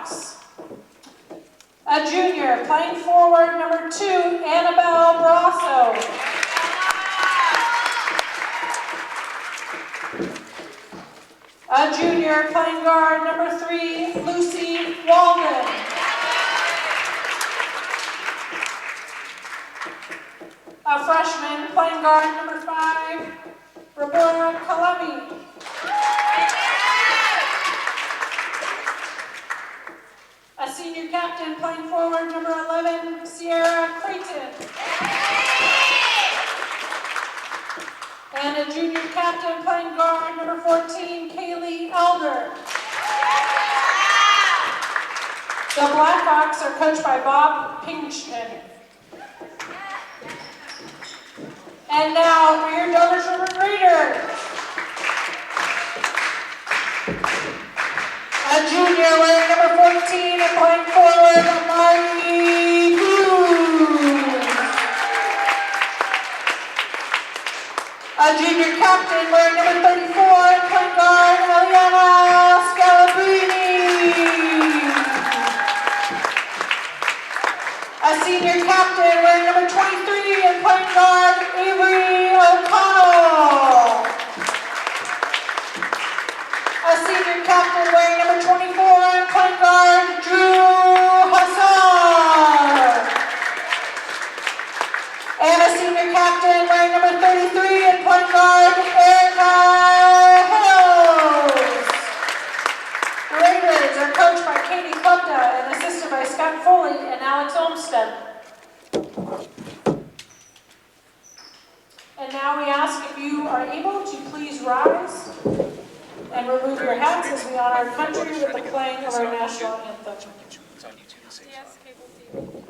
Blackhawks. A junior playing forward, number 2, Annabelle Brasso. A junior playing guard, number 3, Lucy Walden. A freshman playing guard, number 5, Roberta Kalemi. A senior captain playing forward, number 11, Sierra Creighton. And a junior captain playing guard, number 14, Kaylee Elder. The Blackhawks are coached by Bob Pinkston. And now for your Dover-Sherborn Raiders. A junior wearing number 14 and playing forward, Marty Hughes. A junior captain wearing number 34 and playing guard, Eliana Scalabrini. A senior captain wearing number 23 and playing guard, Avery O'Connell. A senior captain wearing number 24 and point guard, Drew Hassan. And a senior captain wearing number 33 and point guard, Erica Hills. The Raiders are coached by Katie Klupta and assisted by Scott Foley and Alex Olmstead. And now we ask if you are able to please rise and remove your hats as we honor our country with the playing of our national anthem. Yes, cable TV.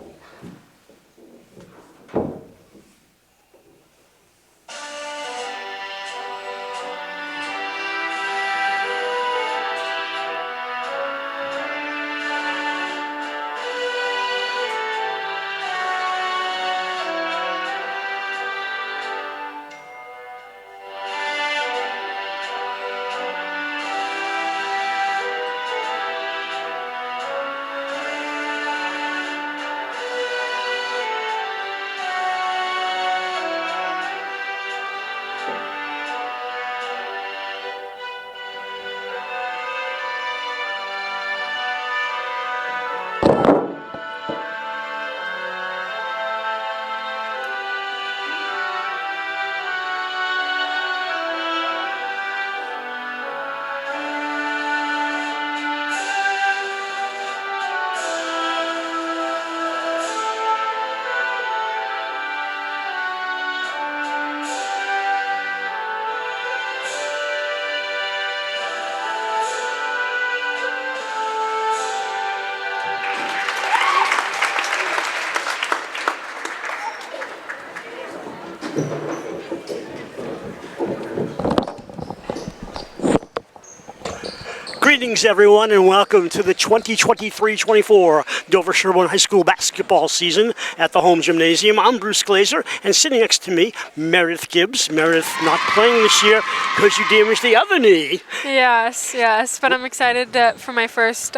Greetings, everyone, and welcome to the 2023-24 Dover-Sherborn High School basketball season at the home gymnasium. I'm Bruce Glazer, and sitting next to me, Meredith Gibbs. Meredith not playing this year because you damaged the other knee. Yes, but I'm excited for my first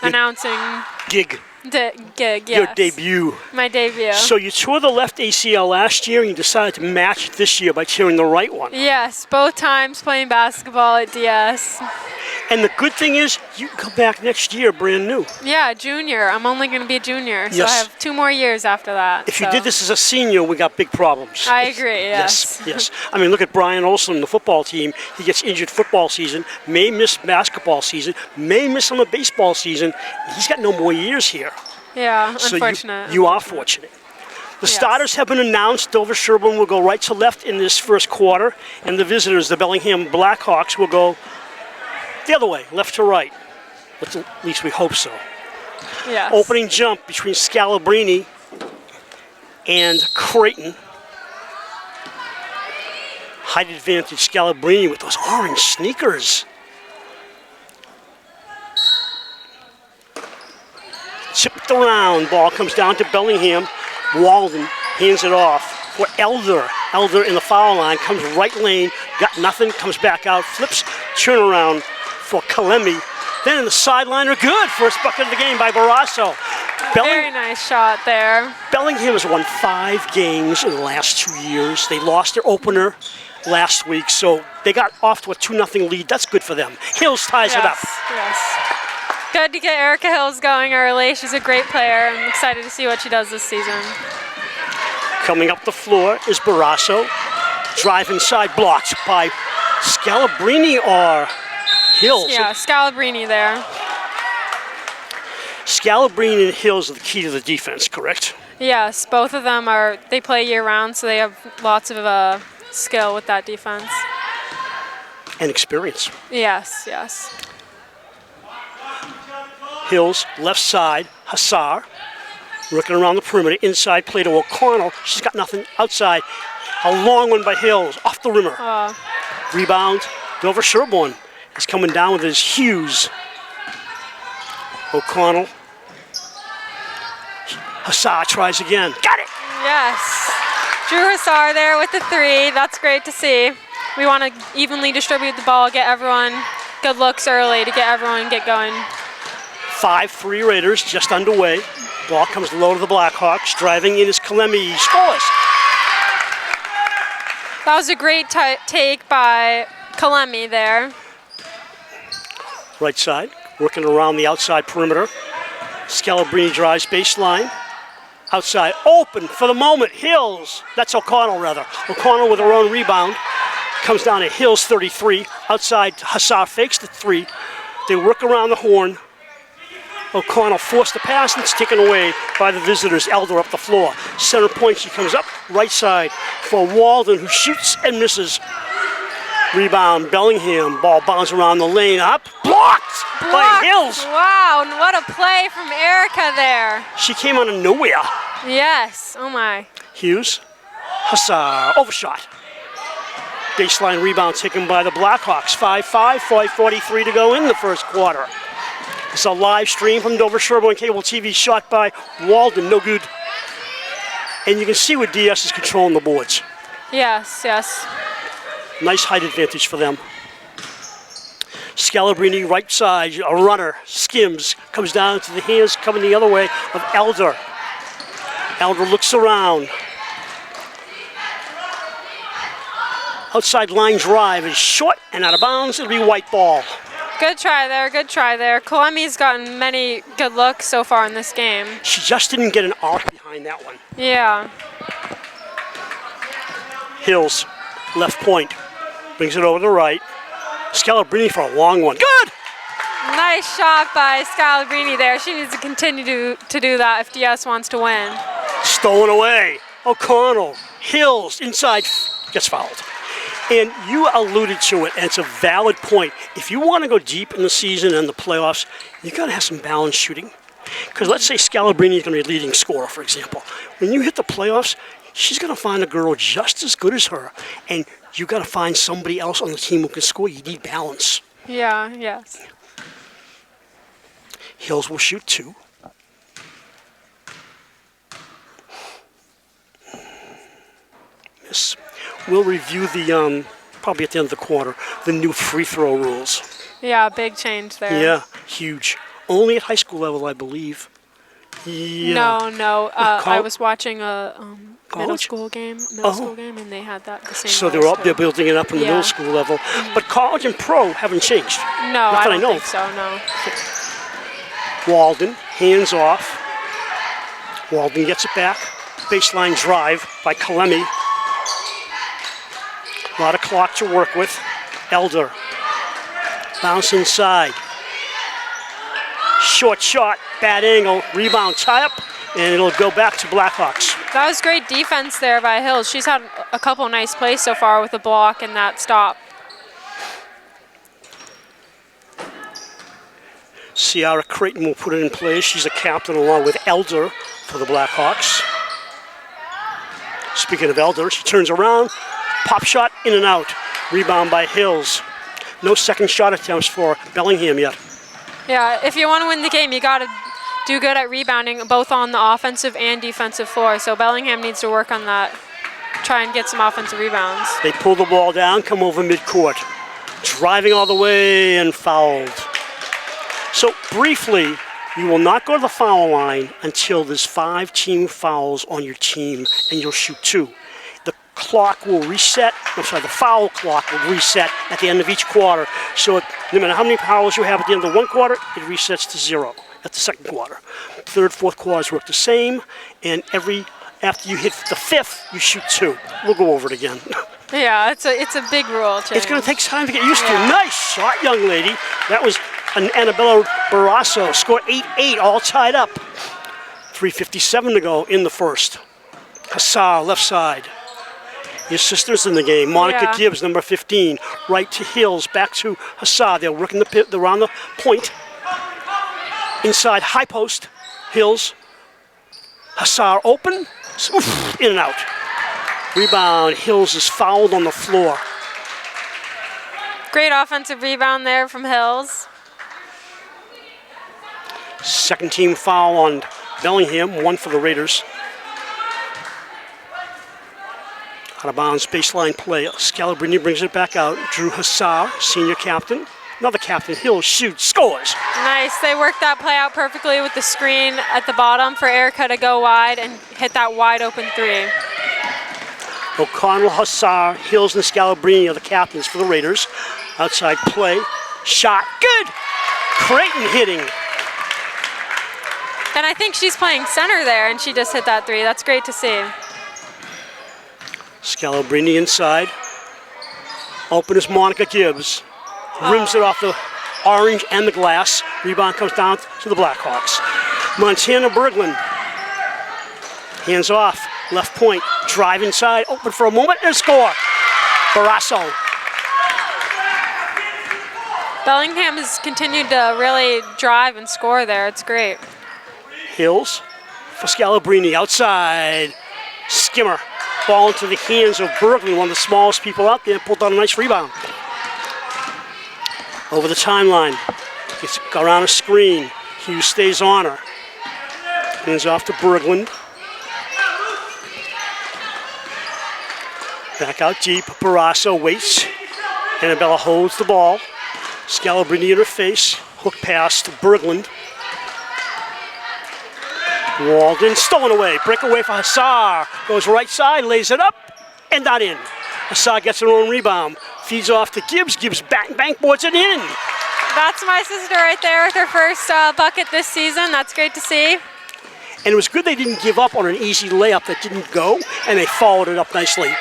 announcing gig. Gig, yes. Your debut. My debut. So you tore the left ACL last year, and you decided to match it this year by tearing the right one. Yes, both times playing basketball at DS. And the good thing is, you can come back next year brand new. Yeah, junior. I'm only going to be a junior, so yes. I have 2 more years after that. If you did this as a senior, we got big problems. I agree, yes. Yes. I mean, look at Brian Olson, the football team. He gets injured football season, may miss basketball season, may miss some of baseball season. He's got no more years here. Yeah, so unfortunate. You are fortunate. The starters have been announced. Dover-Sherborn will go right to left in this first quarter, and the visitors, the Bellingham Blackhawks, will go the other way, left to right. At least we hope so. Yes. Opening jump between Scalabrini and Creighton. Height advantage, Scalabrini with those orange sneakers. Chipped around, ball comes down to Bellingham. Walden hands it off for Elder. Elder in the foul line, comes right lane, got nothing, comes back out, flips, turnaround for Kalemi, Then in the sideliner, good. First bucket of the game by Barrasso. Very nice shot there. Bellingham has won 5 games in the last 2 years. They lost their opener last week, so they got off to a 2-0 lead. That's good for them. Hills ties it up. Yes. Good to get Erica Hills going early. She's a great player. I'm excited to see what she does this season. Coming up the floor is Barrasso. Drive inside, blocked by Scalabrini or Hills. Yeah, Scalabrini there. Scalabrini and Hills are the key to the defense, correct? Yes, both of them they play year-round, so they have lots of skill with that defense. And experience. Yes. Hills, left side, Hassar. Working around the perimeter, inside play to O'Connell. She's got nothing outside. A long one by Hills, off the rimmer. Rebound, Dover-Sherborn is coming down with his Hughes. O'Connell. Hassar tries again. Got it! Yes. Drew Hassar there with the 3. That's great to see. We want to evenly distribute the ball, get everyone good looks early to get everyone get going. 5-3 Raiders just underway. Ball comes low to the Blackhawks. Driving in is Kalemi. Scores! That was a great take by Kalemi there. Right side, working around the outside perimeter. Scalabrini drives baseline. Outside, open for the moment. Hills. That's O'Connell, rather. O'Connell with her own rebound. Comes down to Hills, 33. Outside, Hassar fakes the 3. They work around the horn. O'Connell forced the pass, and it's taken away by the visitors. Elder up the floor. Center point, she comes up. Right side for Walden, who shoots and misses. Rebound, Bellingham. Ball bounces around the lane. Up, blocked by Hills. Wow, and what a play from Erica there. She came out of nowhere. Yes, oh my. Hughes, Hassar, overshot. Baseline rebound taken by the Blackhawks. 5-5, 5:43 to go in the first quarter. It's a live stream from Dover-Sherborn Cable TV, shot by Walden, no good. And you can see where DS is controlling the boards. Yes. Nice height advantage for them. Scalabrini, right side, a runner, skims, comes down to the hands coming the other way of Elder. Elder looks around. Outside line drive is short and out of bounds. It'll be white ball. Good try there. Kalemi's gotten many good looks so far in this game. She just didn't get an arc behind that one. Yeah. Hills, left point, brings it over to the right. Scalabrini for a long one. Good! Nice shot by Scalabrini there. She needs to continue to do that if DS wants to win. Stolen away. O'Connell, Hills, inside, gets fouled. And you alluded to it, and it's a valid point. If you want to go deep in the season and the playoffs, you got to have some balanced shooting. Because let's say Scalabrini is going to be a leading scorer, for example. When you hit the playoffs, she's going to find a girl just as good as her, and you got to find somebody else on the team who can score. You need balance. Yeah, yes. Hills will shoot 2. Miss. We'll review the, probably at the end of the quarter, the new free throw rules. Yeah, big change there. Yeah, huge. Only at high school level, I believe. Yeah. No. I was watching a middle school game, and they had that the same. So they're up there building it up in the middle school level. But college and pro haven't changed. No, I don't think so, no. Walden, hands off. Walden gets it back. Baseline drive by Kalemi. A lot of clock to work with. Elder. Bounce inside. Short shot, bad angle, rebound, tie up, and it'll go back to Blackhawks. That was great defense there by Hills. She's had a couple nice plays so far with the block and that stop. Ciara Creighton will put it in play. She's a captain along with Elder for the Blackhawks. Speaking of Elder, she turns around, pop shot, in and out. Rebound by Hills. No second shot attempts for Bellingham yet. Yeah, if you want to win the game, you got to do good at rebounding, both on the offensive and defensive floor. So Bellingham needs to work on that, try and get some offensive rebounds. They pull the ball down, come over midcourt. Driving all the way and fouled. So briefly, you will not go to the foul line until there's 5 team fouls on your team, and you'll shoot 2. The clock will reset. I'm sorry, the foul clock will reset at the end of each quarter. So no matter how many fouls you have at the end of one quarter, it resets to 0 at the second quarter. Third, fourth quarters work the same, and after you hit the 5th, you shoot 2. We'll go over it again. Yeah, it's a big rule change. It's going to take time to get used to. Nice shot, young lady. That was an Annabella Barrasso. Scored 8-8, all tied up. 3:57 to go in the first. Hassar, left side. Your sister's in the game. Monica Gibbs, number 15. Right to Hills, back to Hassar. They're working the pit around the point. Inside, high post. Hills. Hassar open. Oof, in and out. Rebound. Hills is fouled on the floor. Great offensive rebound there from Hills. Second team foul on Bellingham, 1 for the Raiders. Out of bounds, baseline play. Scalabrini brings it back out. Drew Hassar, senior captain. Another captain, Hills shoots, scores. Nice. They worked that play out perfectly with the screen at the bottom for Erica to go wide and hit that wide open 3. O'Connell, Hassar, Hills, and Scalabrini are the captains for the Raiders. Outside play, shot, good. Creighton hitting. And I think she's playing center there, and she just hit that 3. That's great to see. Scalabrini inside. Open is Monica Gibbs. Rims it off the orange and the glass. Rebound comes down to the Blackhawks. Montana Berglund. Hands off. Left point. Drive inside. Open for a moment and a score. Barrasso. Bellingham has continued to really drive and score there. It's great. Hills for Scalabrini. Outside. Skimmer. Ball into the hands of Berglund, one of the smallest people out there. Pulled down a nice rebound. Over the timeline, gets around a screen. Hughes stays on her. Hands off to Berglund. Back out deep. Barrasso waits. Annabella holds the ball. Scalabrini in her face. Hook pass to Berglund. Walden stolen away. Breakaway for Hassar. Goes right side, lays it up, and not in. Hassar gets her own rebound. Feeds off to Gibbs. Gibbs bank boards it in. That's my sister right there with her first bucket this season. That's great to see. And it was good they didn't give up on an easy layup that didn't go, and they followed it up nicely.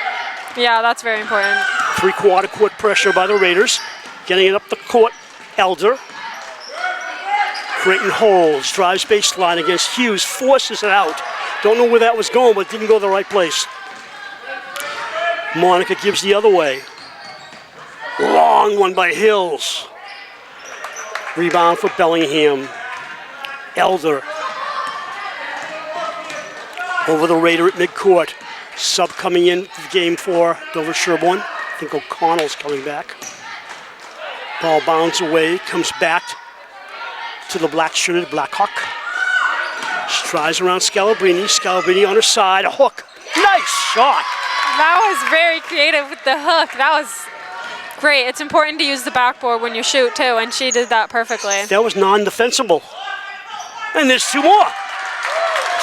Yeah, that's very important. 3/4 court pressure by the Raiders. Getting it up the court, Elder. Creighton holds, drives baseline against Hughes, forces it out. Don't know where that was going, but didn't go the right place. Monica Gibbs the other way. Long one by Hills. Rebound for Bellingham. Elder. Over the Raider at midcourt. Sub coming in to the game for Dover-Sherborn. I think O'Connell's coming back. Ball bounds away, comes back to the black-shirted Blackhawk. She drives around Scalabrini. Scalabrini on her side, a hook. Nice shot. That was very creative with the hook. That was great. It's important to use the backboard when you shoot too, and she did that perfectly. That was non-defensible. And there's 2 more.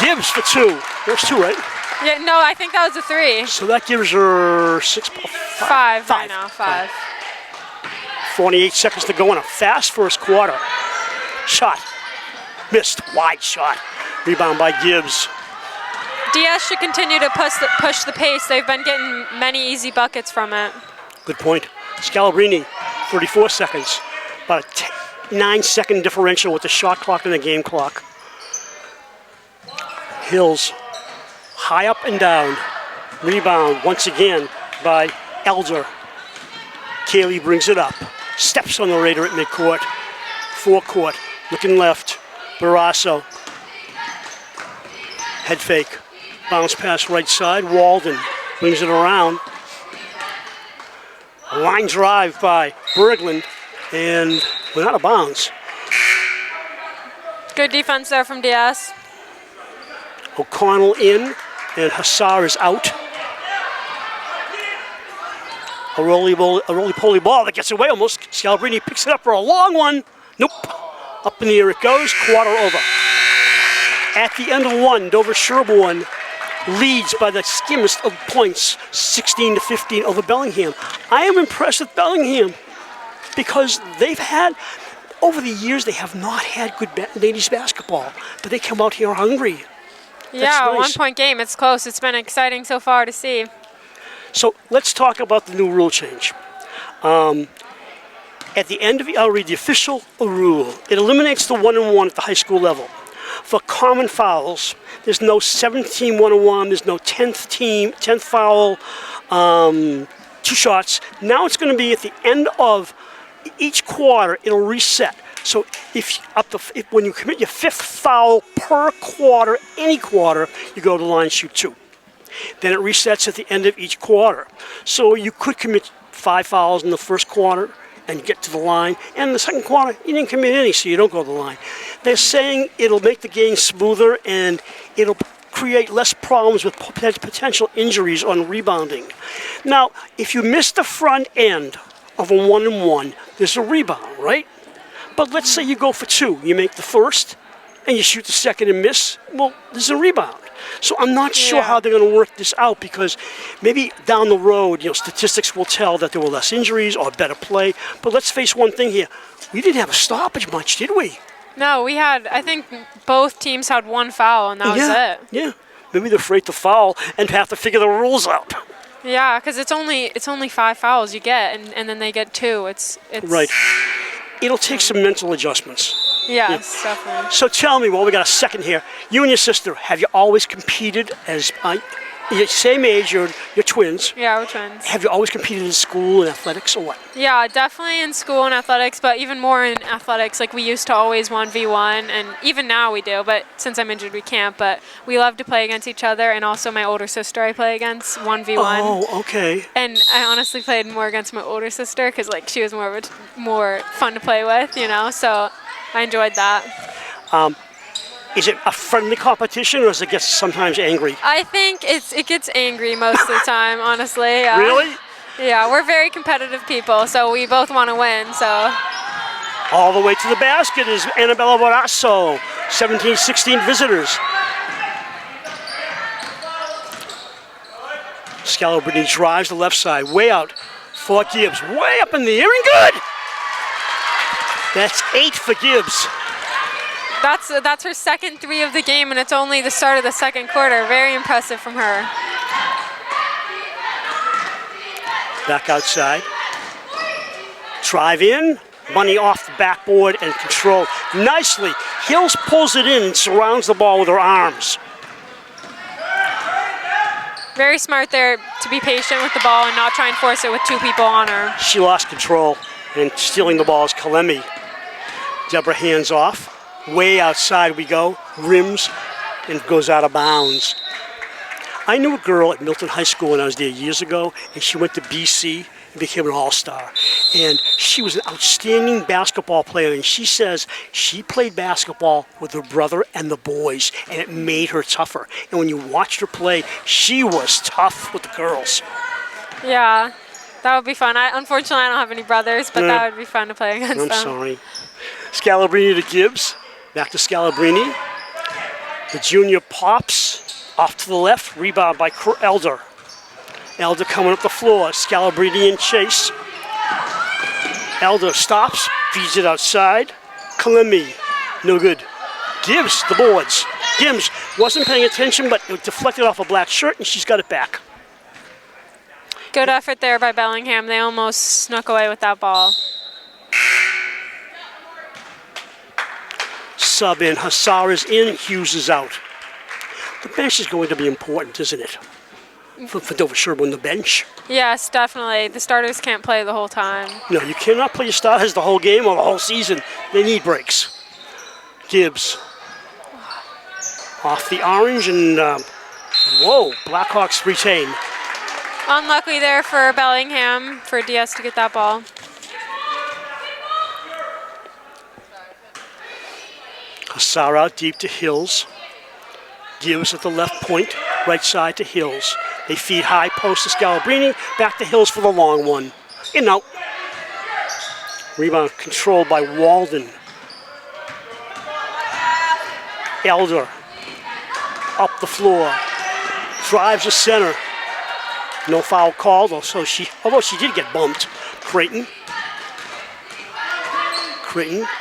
Gibbs for 2. There's 2, right? Yeah, no, I think that was a 3. So that gives her 5 right now, 5. 48 seconds to go in a fast first quarter. Shot. Missed. Wide shot. Rebound by Gibbs. DS should continue to push the pace. They've been getting many easy buckets from it. Good point. Scalabrini, 34 seconds. About a 9-second differential with the shot clock and the game clock. Hills, high up and down. Rebound once again by Elder. Kaylee brings it up. Steps on the Raider at midcourt. Forecourt, looking left. Barrasso. Head fake. Bounce pass right side. Walden brings it around. A line drive by Berglund. And we're out of bounds. Good defense there from DS. O'Connell in, and Hassar is out. A roly-poly ball that gets away almost. Scalabrini picks it up for a long one. Nope. Up in the air it goes, quarter over. At the end of one, Dover-Sherborn leads by the skimmest of points, 16-15 over Bellingham. I am impressed with Bellingham because they've had, over the years, they have not had good ladies basketball, but they come out here hungry. Yeah, nice. 1 point game. It's close. It's been exciting so far to see. So let's talk about the new rule change. At the end of I'll read the official rule. It eliminates the 1-on-1 at the high school level. For common fouls, there's no 7th-team 1-on-1, there's no 10th foul, 2 shots. Now it's going to be at the end of each quarter, it'll reset. So when you commit your 5th foul per quarter, any quarter, you go to the line and shoot 2. Then it resets at the end of each quarter. So you could commit 5 fouls in the first quarter and get to the line, and in the second quarter, you didn't commit any, so you don't go to the line. They're saying it'll make the game smoother and it'll create less problems with potential injuries on rebounding. Now, if you miss the front end of a 1-on-1, there's a rebound, right? But let's say you go for 2. You make the first, and you shoot the second and miss. Well, there's a rebound. So I'm not sure how they're going to work this out because maybe down the road, statistics will tell that there were less injuries or better play. But let's face one thing here. We didn't have a stoppage much, did we? No, we had, I think both teams had 1 foul, and that was it. Yeah. Maybe they're afraid to foul and have to figure the rules out. Yeah, because it's only 5 fouls you get, and then they get 2. It's right. It'll take some mental adjustments. Yes, definitely. So tell me, well, we got a second here. You and your sister, have you always competed as you're same age, you're twins? Yeah, we're twins. Have you always competed in school in athletics or what? Yeah, definitely in school and athletics, but even more in athletics. Like we used to always 1v1, and even now we do, but since I'm injured we can't. But we love to play against each other, and also my older sister I play against 1v1. Oh, okay. And I honestly played more against my older sister because like she was more fun to play with, so I enjoyed that. Is it a friendly competition, or does it get sometimes angry? I think it gets angry most of the time, honestly. Really? Yeah, we're very competitive people, so we both want to win. So. All the way to the basket is Annabella Borasso, 17-16 visitors. Scalabrini drives the left side, way out for Gibbs, way up in the air and good! That's 8 for Gibbs. That's her second 3 of the game, and it's only the start of the second quarter. Very impressive from her. Back outside. Drive in. Money off the backboard and control. Nicely. Hills pulls it in and surrounds the ball with her arms. Very smart there to be patient with the ball and not try and force it with 2 people on her. She lost control, and stealing the ball is Kalemi. Deborah hands off. Way outside we go, rims, and goes out of bounds. I knew a girl at Milton High School when I was there years ago, and she went to BC and became an all-star. And she was an outstanding basketball player, and she says she played basketball with her brother and the boys, and it made her tougher. And when you watched her play, she was tough with the girls. Yeah, that would be fun. Unfortunately, I don't have any brothers, but that would be fun to play against them. I'm sorry. Scalabrini to Gibbs. Back to Scalabrini. The junior pops off to the left. Rebound by Elder. Elder coming up the floor. Scalabrini and chase. Elder stops, feeds it outside. Kalemi, no good. Gibbs, the boards. Gibbs wasn't paying attention, but it deflected off a black shirt, and she's got it back. Good effort there by Bellingham. They almost snuck away with that ball. Sub in, Hassar is in, Hughes is out. The bench is going to be important, isn't it? For Dover-Sherborn, the bench. Yes, definitely. The starters can't play the whole time. No, you cannot play your starters the whole game or the whole season. They need breaks. Gibbs. Off the orange and, whoa, Blackhawks retain. Unlucky there for Bellingham, for DS to get that ball. Hassar out deep to Hills. Gibbs at the left point, right side to Hills. They feed high post to Scalabrini, back to Hills for the long one. In out. Rebound controlled by Walden. Elder up the floor, drives the center. No foul called, although she did get bumped. Creighton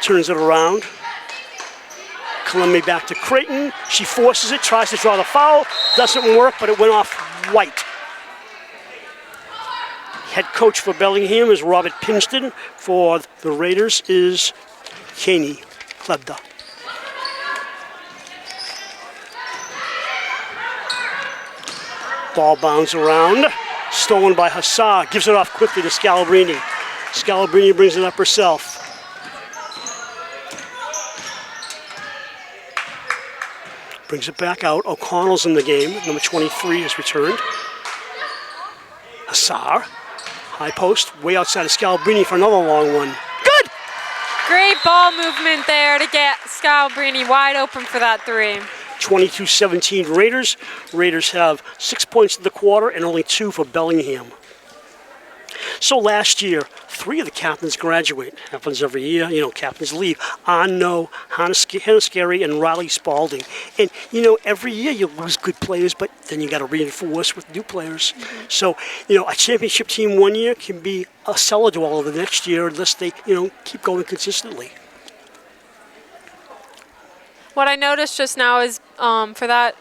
turns it around. Columbia back to Creighton. She forces it, tries to draw the foul. Doesn't work, but it went off White. Head coach for Bellingham is Robert Pinston. For the Raiders is Kaney Klebda. Ball bounds around. Stolen by Hassar. Gives it off quickly to Scalabrini. Scalabrini brings it up herself. Brings it back out. O'Connell's in the game. Number 23 has returned. Hassar. High post. Way outside of Scalabrini for another long one. Good! Great ball movement there to get Scalabrini wide open for that three. 22-17 Raiders. Raiders have 6 points in the quarter and only 2 for Bellingham. So last year, 3 of the captains graduate. Happens every year. You know, captains leave. Anno, Hannaskari, and Riley Spalding. And, you know, every year you lose good players, but then you got to reinforce with new players. Mm-hmm. So, you know, a championship team one year can be a cellar dweller the next year unless they, you know, keep going consistently. What I noticed just now is for that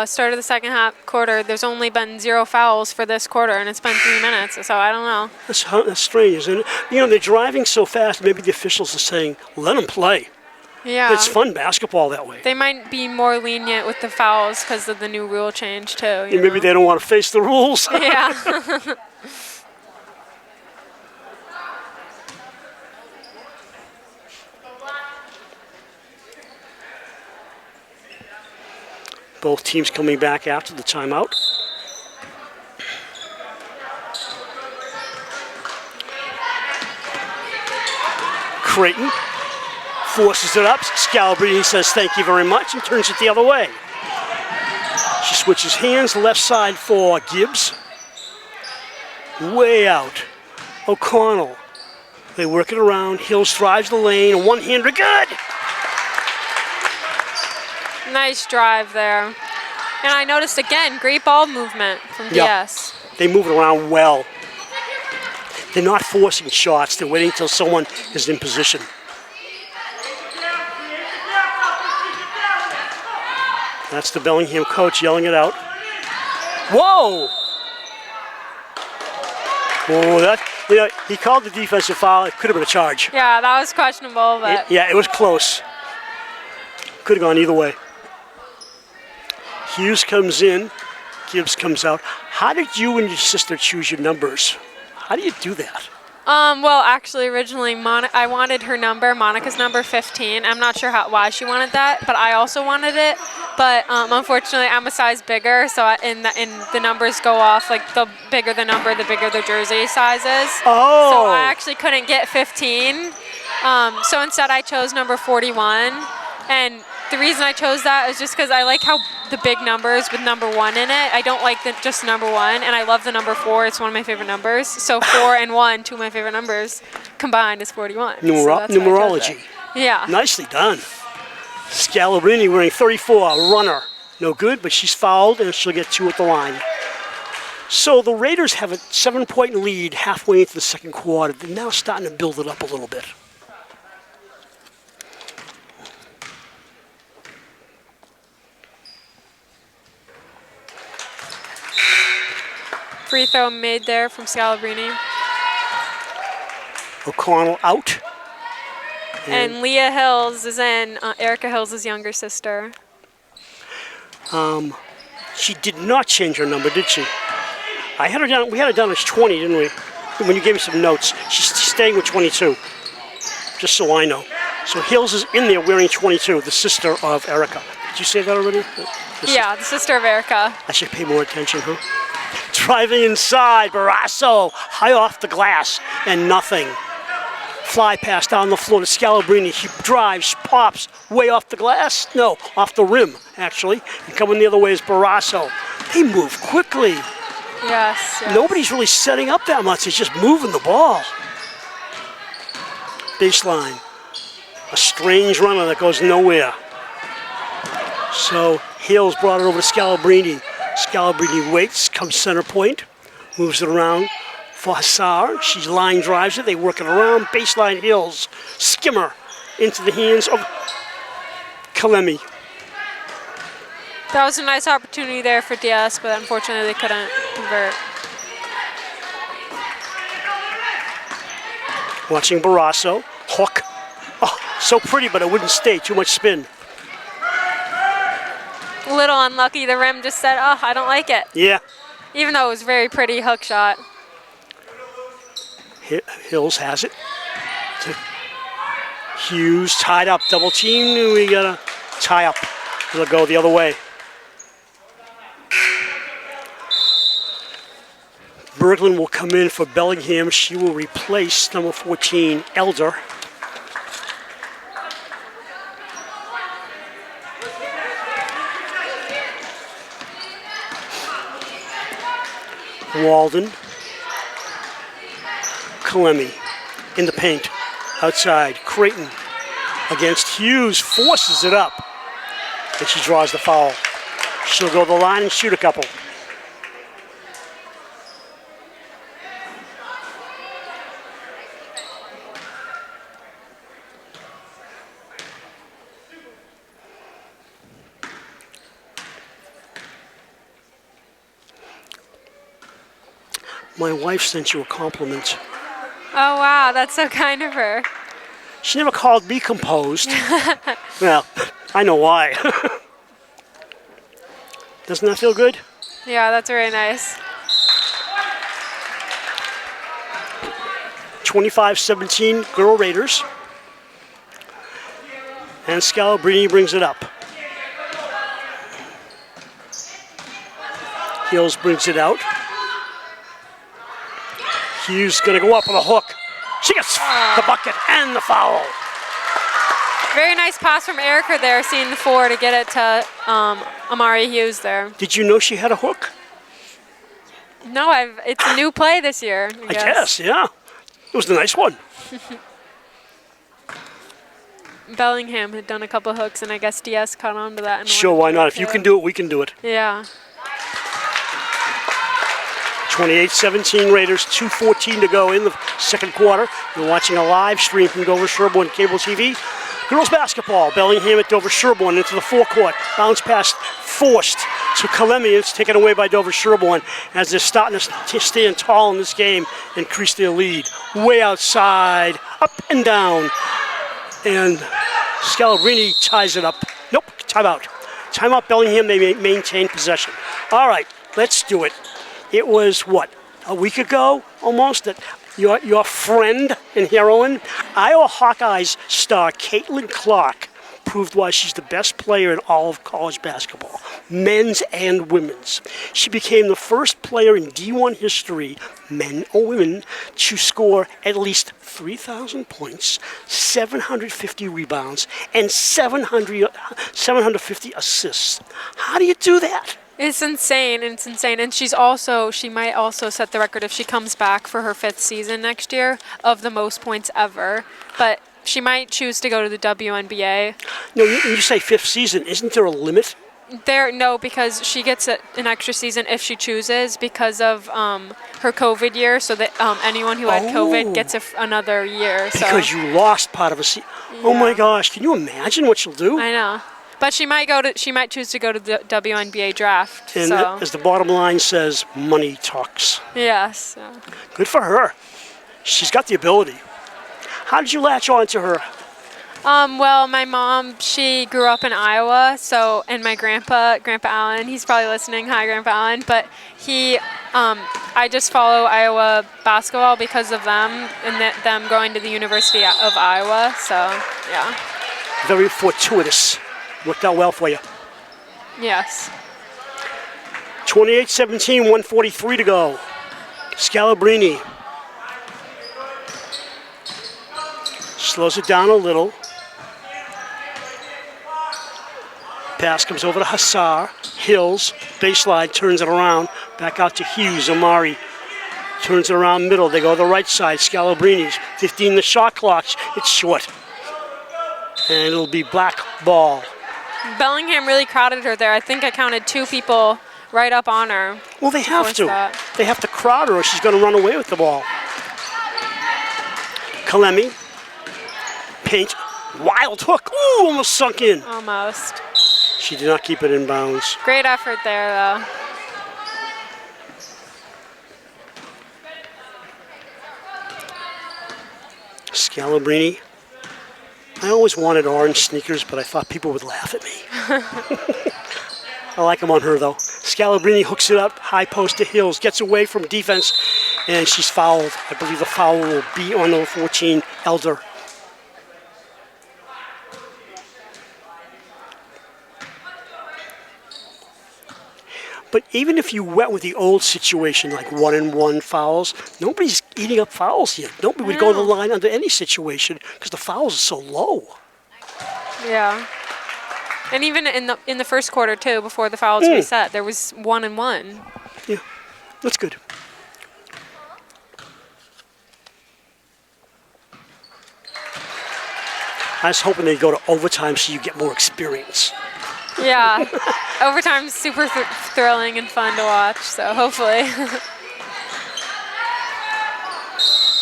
start of the second half quarter, there's only been 0 fouls for this quarter, and it's been 3 minutes. So I don't know. That's strange, isn't it? You know, they're driving so fast. Maybe the officials are saying, "Let them play." Yeah, it's fun basketball that way. They might be more lenient with the fouls because of the new rule change too. Maybe they don't want to face the rules. Yeah. Both teams coming back after the timeout. Creighton forces it up. Scalabrini says thank you very much and turns it the other way. She switches hands, left side for Gibbs. Way out. O'Connell. They work it around. Hills drives the lane. A one-hander, good! Nice drive there. And I noticed again, great ball movement from DS. They move it around well. They're not forcing shots. They're waiting until someone is in position. That's the Bellingham coach yelling it out. Whoa! Oh, that, you know, he called the defensive foul. It could have been a charge. Yeah, that was questionable, but... It was close. Could have gone either way. Hughes comes in, Gibbs comes out. How did you and your sister choose your numbers? How do you do that? Well, actually, originally, I wanted her number, Monica's number 15. I'm not sure why she wanted that, but I also wanted it. But unfortunately, I'm a size bigger, so the numbers go off. Like, the bigger the number, the bigger the jersey size is. Oh! So I actually couldn't get 15. So instead, I chose number 41. And the reason I chose that is just because I like how the big numbers with number 1 in it. I don't like just number 1, and I love the number 4. It's one of my favorite numbers. So 4 and 1, 2 of my favorite numbers, combined is 41. Numerology. Yeah. Nicely done. Scalabrini wearing 34, a runner. No good, but she's fouled, and she'll get 2 at the line. So the Raiders have a 7-point lead halfway into the second quarter. They're now starting to build it up a little bit. Free throw made there from Scalabrini. O'Connell out. And Leah Hills is in, Erica Hills' younger sister. She did not change her number, did she? I had her down. We had her down as 20, didn't we? When you gave me some notes, she's staying with 22. Just so I know. So Hills is in there wearing 22, the sister of Erica. Did you say that already? The sister of Erica. I should pay more attention, huh? Driving inside, Barrasso, high off the glass, and nothing. Fly pass down the floor to Scalabrini. He drives, pops, way off the glass. No, off the rim, actually. And coming the other way is Barrasso. They move quickly. Yes. Nobody's really setting up that much. It's just moving the ball. Baseline. A strange runner that goes nowhere. So Hills brought it over to Scalabrini. Scalabrini waits, comes center point, moves it around for Hassar. She line drives it. They work it around. Baseline Hills. Skimmer into the hands of Kalemi. That was a nice opportunity there for DS, but unfortunately they couldn't convert. Watching Barrasso. Hook. Oh, so pretty, but it wouldn't stay. Too much spin. A little unlucky. The rim just said, oh, I don't like it. Yeah. Even though it was a very pretty hook shot. Hills has it. To Hughes tied up. Double team. We got to tie up. It'll go the other way. Berglund will come in for Bellingham. She will replace number 14, Elder. Walden. Kalemi in the paint. Outside. Creighton against Hughes. Forces it up. And she draws the foul. She'll go to the line and shoot a couple. My wife sent you a compliment. Oh, wow, that's so kind of her. She never called me composed. Well, I know why. Doesn't that feel good? Yeah, that's very nice. 25-17, Girl Raiders. And Scalabrini brings it up. Hills brings it out. Hughes going to go up with a hook. She gets the bucket and the foul. Very nice pass from Erica there, seeing the four to get it to Amari Hughes there. Did you know she had a hook? No, it's a new play this year. I guess, yeah. It was a nice one. Bellingham had done a couple hooks, and I guess DS caught on to that. And Sure, why not? If you can do it, we can do it. Yeah. 28-17 Raiders, 2:14 to go in the second quarter. You're watching a live stream from Dover-Sherborn Cable TV. Girls basketball, Bellingham at Dover-Sherborn into the forecourt. Bounce pass forced to Kalemi. It's taken away by Dover-Sherborn as they're starting to stand tall in this game, increase their lead. Way outside, up and down. And Scalabrini ties it up. Nope, timeout. Timeout, Bellingham, they maintain possession. All right, let's do it. It was, what, a week ago almost that your friend and heroine, Iowa Hawkeyes star Caitlin Clark, proved why she's the best player in all of college basketball, men's and women's. She became the first player in D1 history, men or women, to score at least 3,000 points, 750 rebounds, and 750 assists. How do you do that? It's insane. And she might also set the record if she comes back for her 5th season next year of the most points ever. But she might choose to go to the WNBA. No, you say 5th season. Isn't there a limit? No, because she gets an extra season if she chooses because of her COVID year. So that anyone who had COVID gets another year. So. Because you lost part of a season. Yeah. Oh my gosh! Can you imagine what she'll do? I know. But she might choose to go to the WNBA draft. And as the bottom line says, money talks. Yes. Good for her. She's got the ability. How did you latch on to her? Well, my mom, she grew up in Iowa, and my Grandpa Allen, he's probably listening. Hi, Grandpa Allen. But I just follow Iowa basketball because of them and them going to the University of Iowa. So, yeah. Very fortuitous. Worked out well for you. Yes. 28-17, 1:43 to go. Scalabrini slows it down a little. Pass comes over to Hassar. Hills, baseline, turns it around. Back out to Hughes. Amari turns it around middle. They go to the right side. Scalabrini's 15 the shot clock. It's short. And it'll be black ball. Bellingham really crowded her there. I think I counted 2 people right up on her. Well, they have force to. that. They have to crowd her or she's going to run away with the ball. Kalemi. Paint. Wild hook. Ooh, almost sunk in. Almost. She did not keep it in bounds. Great effort there, though. Scalabrini. I always wanted orange sneakers, but I thought people would laugh at me. I like them on her, though. Scalabrini hooks it up, high post to Hills, gets away from defense, and she's fouled. I believe the foul will be on number 14, Elder. But even if you went with the old situation, like 1-and-1 fouls, nobody's eating up fouls here. Nobody would go to the line under any situation because the fouls are so low. Yeah. And even in the first quarter, too, before the fouls reset, there was 1-and-1. Yeah, that's good. I was hoping they'd go to overtime so you get more experience. Yeah. Overtime's super thrilling and fun to watch, so hopefully.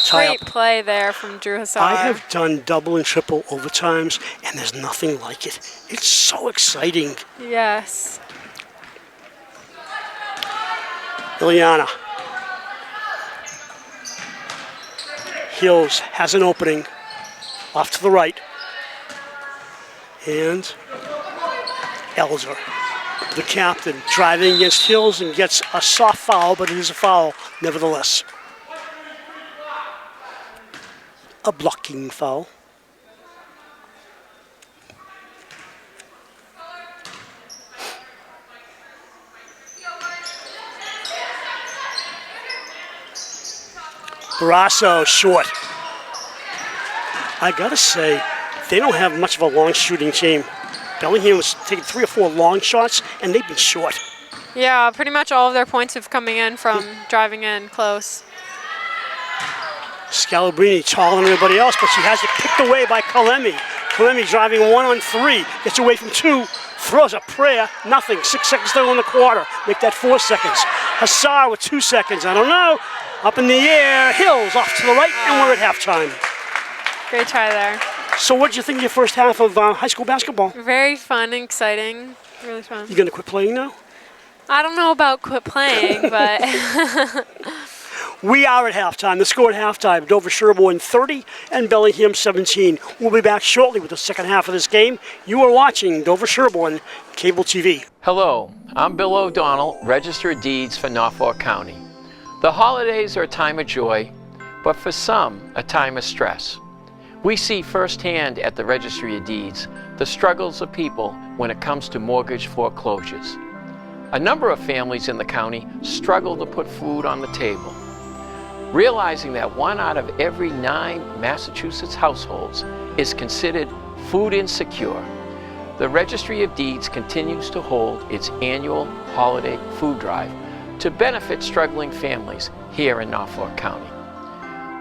Great play there from Drew Hassar. I have done double and triple overtimes, and there's nothing like it. It's so exciting. Yes. Ileana. Hills has an opening. Off to the right. And Elder, the captain, driving against Hills and gets a soft foul, but it is a foul nevertheless. A blocking foul. Barrasso short. I gotta say, they don't have much of a long shooting team. Bellingham was taking 3 or 4 long shots, and they've been short. Yeah, pretty much all of their points have coming in from driving in close. Scalabrini taller than everybody else, but she has it picked away by Kalemi. Kalemi driving 1-on-3, gets away from 2, throws a prayer, nothing. 6 seconds to go in the quarter. Make that 4 seconds. Hassar with 2 seconds. I don't know. Up in the air, Hills off to the right, and we're at halftime. Great try there. So what did you think of your first half of high school basketball? Very fun and exciting. Really fun. You going to quit playing now? I don't know about quit playing, but... We are at halftime. The score at halftime, Dover-Sherborn 30 and Bellingham 17. We'll be back shortly with the second half of this game. You are watching Dover-Sherborn Cable TV. Hello, I'm Bill O'Donnell, Register of Deeds for Norfolk County. The holidays are a time of joy, but for some, a time of stress. We see firsthand at the Registry of Deeds the struggles of people when it comes to mortgage foreclosures. A number of families in the county struggle to put food on the table. Realizing that 1 out of every 9 Massachusetts households is considered food insecure, the Registry of Deeds continues to hold its annual holiday food drive to benefit struggling families here in Norfolk County.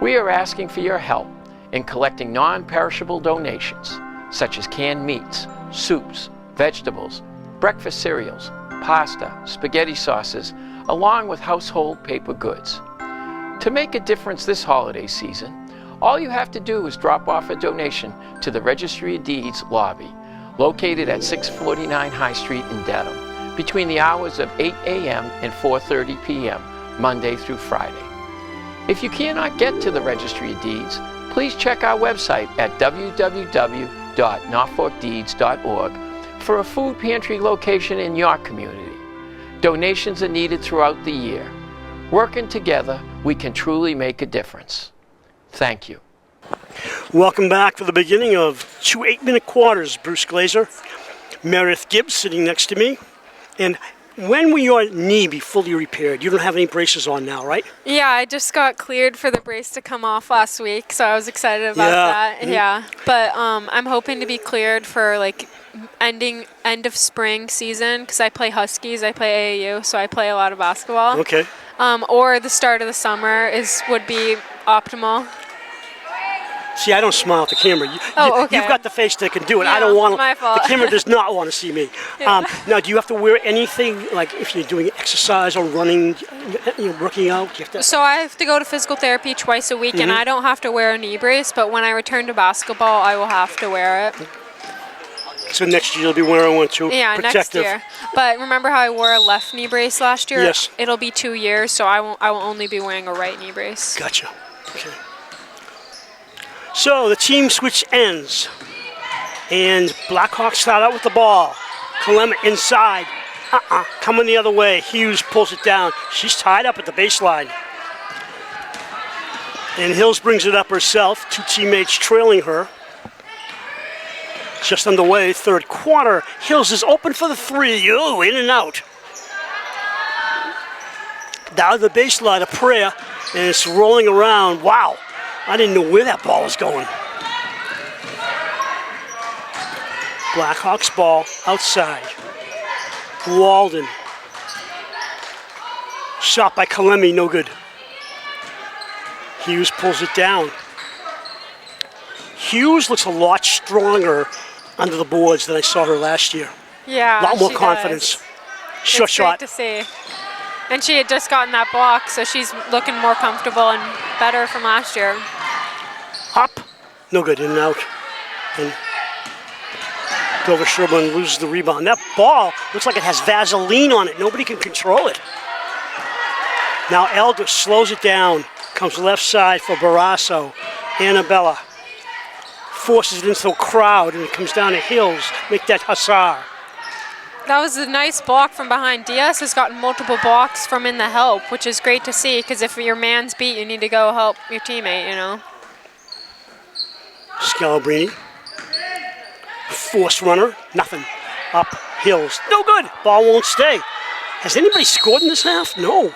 We are asking for your help in collecting non-perishable donations such as canned meats, soups, vegetables, breakfast cereals, pasta, spaghetti sauces, along with household paper goods. To make a difference this holiday season, all you have to do is drop off a donation to the Registry of Deeds lobby, located at 649 High Street in Dedham, between the hours of 8 a.m. and 4:30 p.m., Monday through Friday. If you cannot get to the Registry of Deeds, please check our website at www.norfolkdeeds.org for a food pantry location in your community. Donations are needed throughout the year. Working together, we can truly make a difference. Thank you. Welcome back for the beginning of 2 8-minute quarters. Bruce Glazer, Meredith Gibbs sitting next to me. And when will your knee be fully repaired? You don't have any braces on now, right? Yeah, I just got cleared for the brace to come off last week, so I was excited about that. Mm-hmm. Yeah, but I'm hoping to be cleared for like end of spring season because I play Huskies, I play AAU, so I play a lot of basketball. Okay. Or the start of the summer would be optimal. See, I don't smile at the camera. Oh, okay. You've got the face that can do it. I Yeah, don't want to. my fault. The camera does not want to see me. Now, do you have to wear anything, like if you're doing exercise or running, working out? Do you have to, So I have to go to physical therapy twice a week, and I don't have to wear a knee brace, but when I return to basketball, I will have to wear it. so next year you'll be wearing one too? Yeah, Protective. next year. But remember how I wore a left knee brace last year? Yes. It'll be 2 years, so I will only be wearing a right knee brace. Gotcha. Okay. So the team switch ends, and Blackhawks start out with the ball. Kalema inside. Coming the other way. Hughes pulls it down. She's tied up at the baseline. And Hills brings it up herself. Two teammates trailing her. Just underway, third quarter. Hills is open for the three. Oh, in and out. Down the baseline, a prayer, and it's rolling around. Wow. I didn't know where that ball was going. Blackhawks ball outside. Walden. Shot by Kalemi, no good. Hughes pulls it down. Hughes looks a lot stronger under the boards than I saw her last year. Yeah, A lot more she confidence. does. Short It's shot. great to see. And she had just gotten that block, so she's looking more comfortable and better from last year. Up. No good, in and out. And Dover-Sherborn loses the rebound. That ball looks like it has Vaseline on it. Nobody can control it. Now Elder slows it down. Comes left side for Barrasso. Annabella forces it into the crowd, and it comes down to Hills. Make that Hussar. That was a nice block from behind. Diaz has gotten multiple blocks from in the help, which is great to see, because if your man's beat, you need to go help your teammate, you know. Scalabrini. Force runner. Nothing. Up. Hills. No good. Ball won't stay. Has anybody scored in this half? No.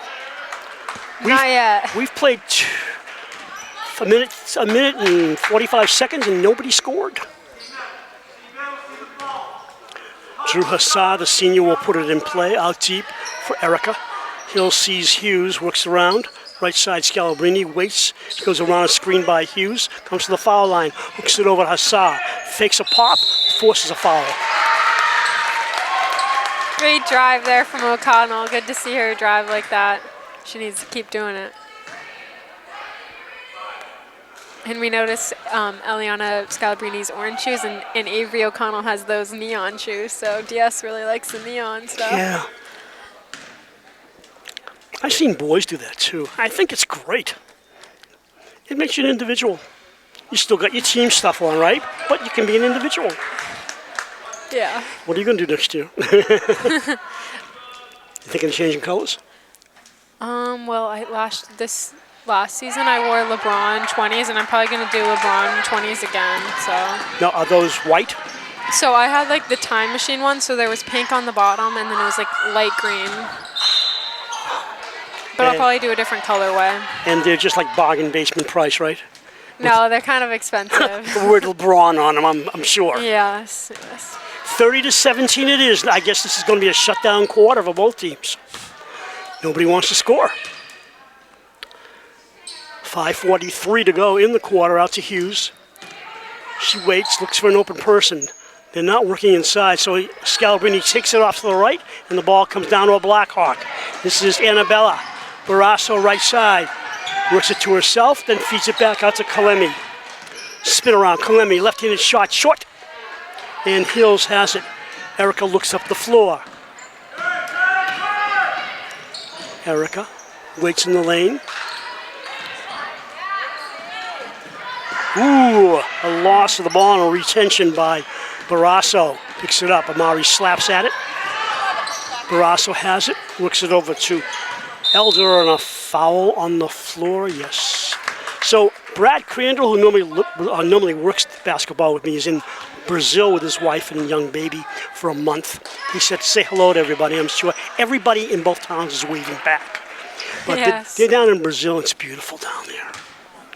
Not yet. We've played a minute and 45 seconds, and nobody scored. Drew Hussar, the senior, will put it in play out deep for Erica. Hill sees Hughes, works around. Right side, Scalabrini waits. Goes around a screen by Hughes. Comes to the foul line. Hooks it over to Hussar. Fakes a pop. Forces a foul. Great drive there from O'Connell. Good to see her drive like that. She needs to keep doing it. And we notice Eliana Scalabrini's orange shoes, and Avery O'Connell has those neon shoes. So DS really likes the neon stuff. Yeah. I've seen boys do that too. I think it's great. It makes you an individual. You still got your team stuff on, right? But you can be an individual. Yeah. What are you going to do next year? You thinking of changing colors? Well, last season I wore LeBron 20s, and I'm probably going to do LeBron 20s again. So. Now, are those white? So I had like the time machine one, so there was pink on the bottom, and then it was like light green. But I'll probably do a different colorway. And they're just like bargain basement price, right? No, they're kind of expensive. The word LeBron on them, I'm sure. Yes. 30-17 it is. I guess this is going to be a shutdown quarter for both teams. Nobody wants to score. 5:43 to go in the quarter, out to Hughes. She waits, looks for an open person. They're not working inside, so Scalabrini takes it off to the right, and the ball comes down to a Blackhawk. This is Annabella. Barrasso right side. Works it to herself, then feeds it back out to Kalemi. Spin around, Kalemi, left-handed shot, short. And Hills has it. Erica looks up the floor. Erica waits in the lane. Ooh, a loss of the ball and a retention by Barrasso. Picks it up. Amari slaps at it. Barrasso has it. Looks it over to Elder, and a foul on the floor. Yes. So Brad Crandall, who normally works basketball with me, is in Brazil with his wife and young baby for a month. He said, say hello to everybody. I'm sure everybody in both towns is waving back. But Yes. they're down in Brazil. It's beautiful down there.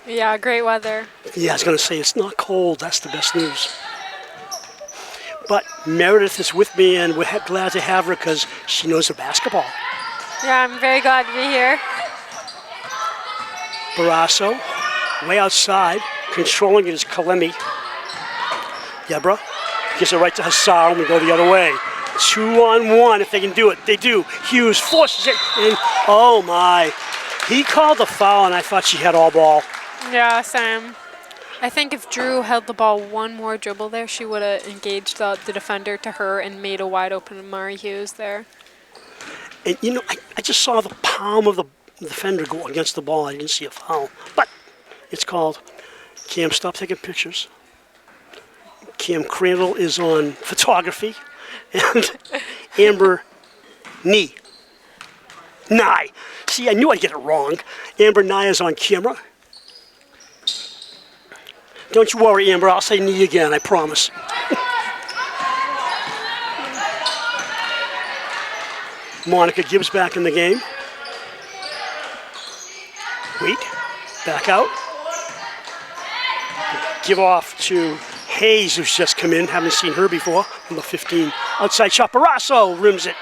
Yeah, great weather. Yeah, I was going to say, it's not cold. That's the best news. But Meredith is with me, and we're glad to have her because she knows her basketball. Yeah, I'm very glad to be here. Barrasso, way outside, Controlling it is Kalemi. Deborah gives it right to Hassar, and we go the other way. 2-on-1, if they can do it. They do. Hughes forces it, and oh my. He called the foul, and I thought she had all ball. Yeah, same. I think if Drew held the ball one more dribble there, she would have engaged the defender to her and made a wide open Mari Hughes there. And you know, I just saw the palm of the defender go against the ball. I didn't see a foul. But it's called. Cam, stop taking pictures. Cam Crandall is on photography. And Amber Nye. See, I knew I'd get it wrong. Amber Nye is on camera. Don't you worry, Amber. I'll say Nye again, I promise. Monica Gibbs back in the game. Wait. Back out. Give off to Hayes, who's just come in. Haven't seen her before. Number 15. Outside shot. Barrasso rims it.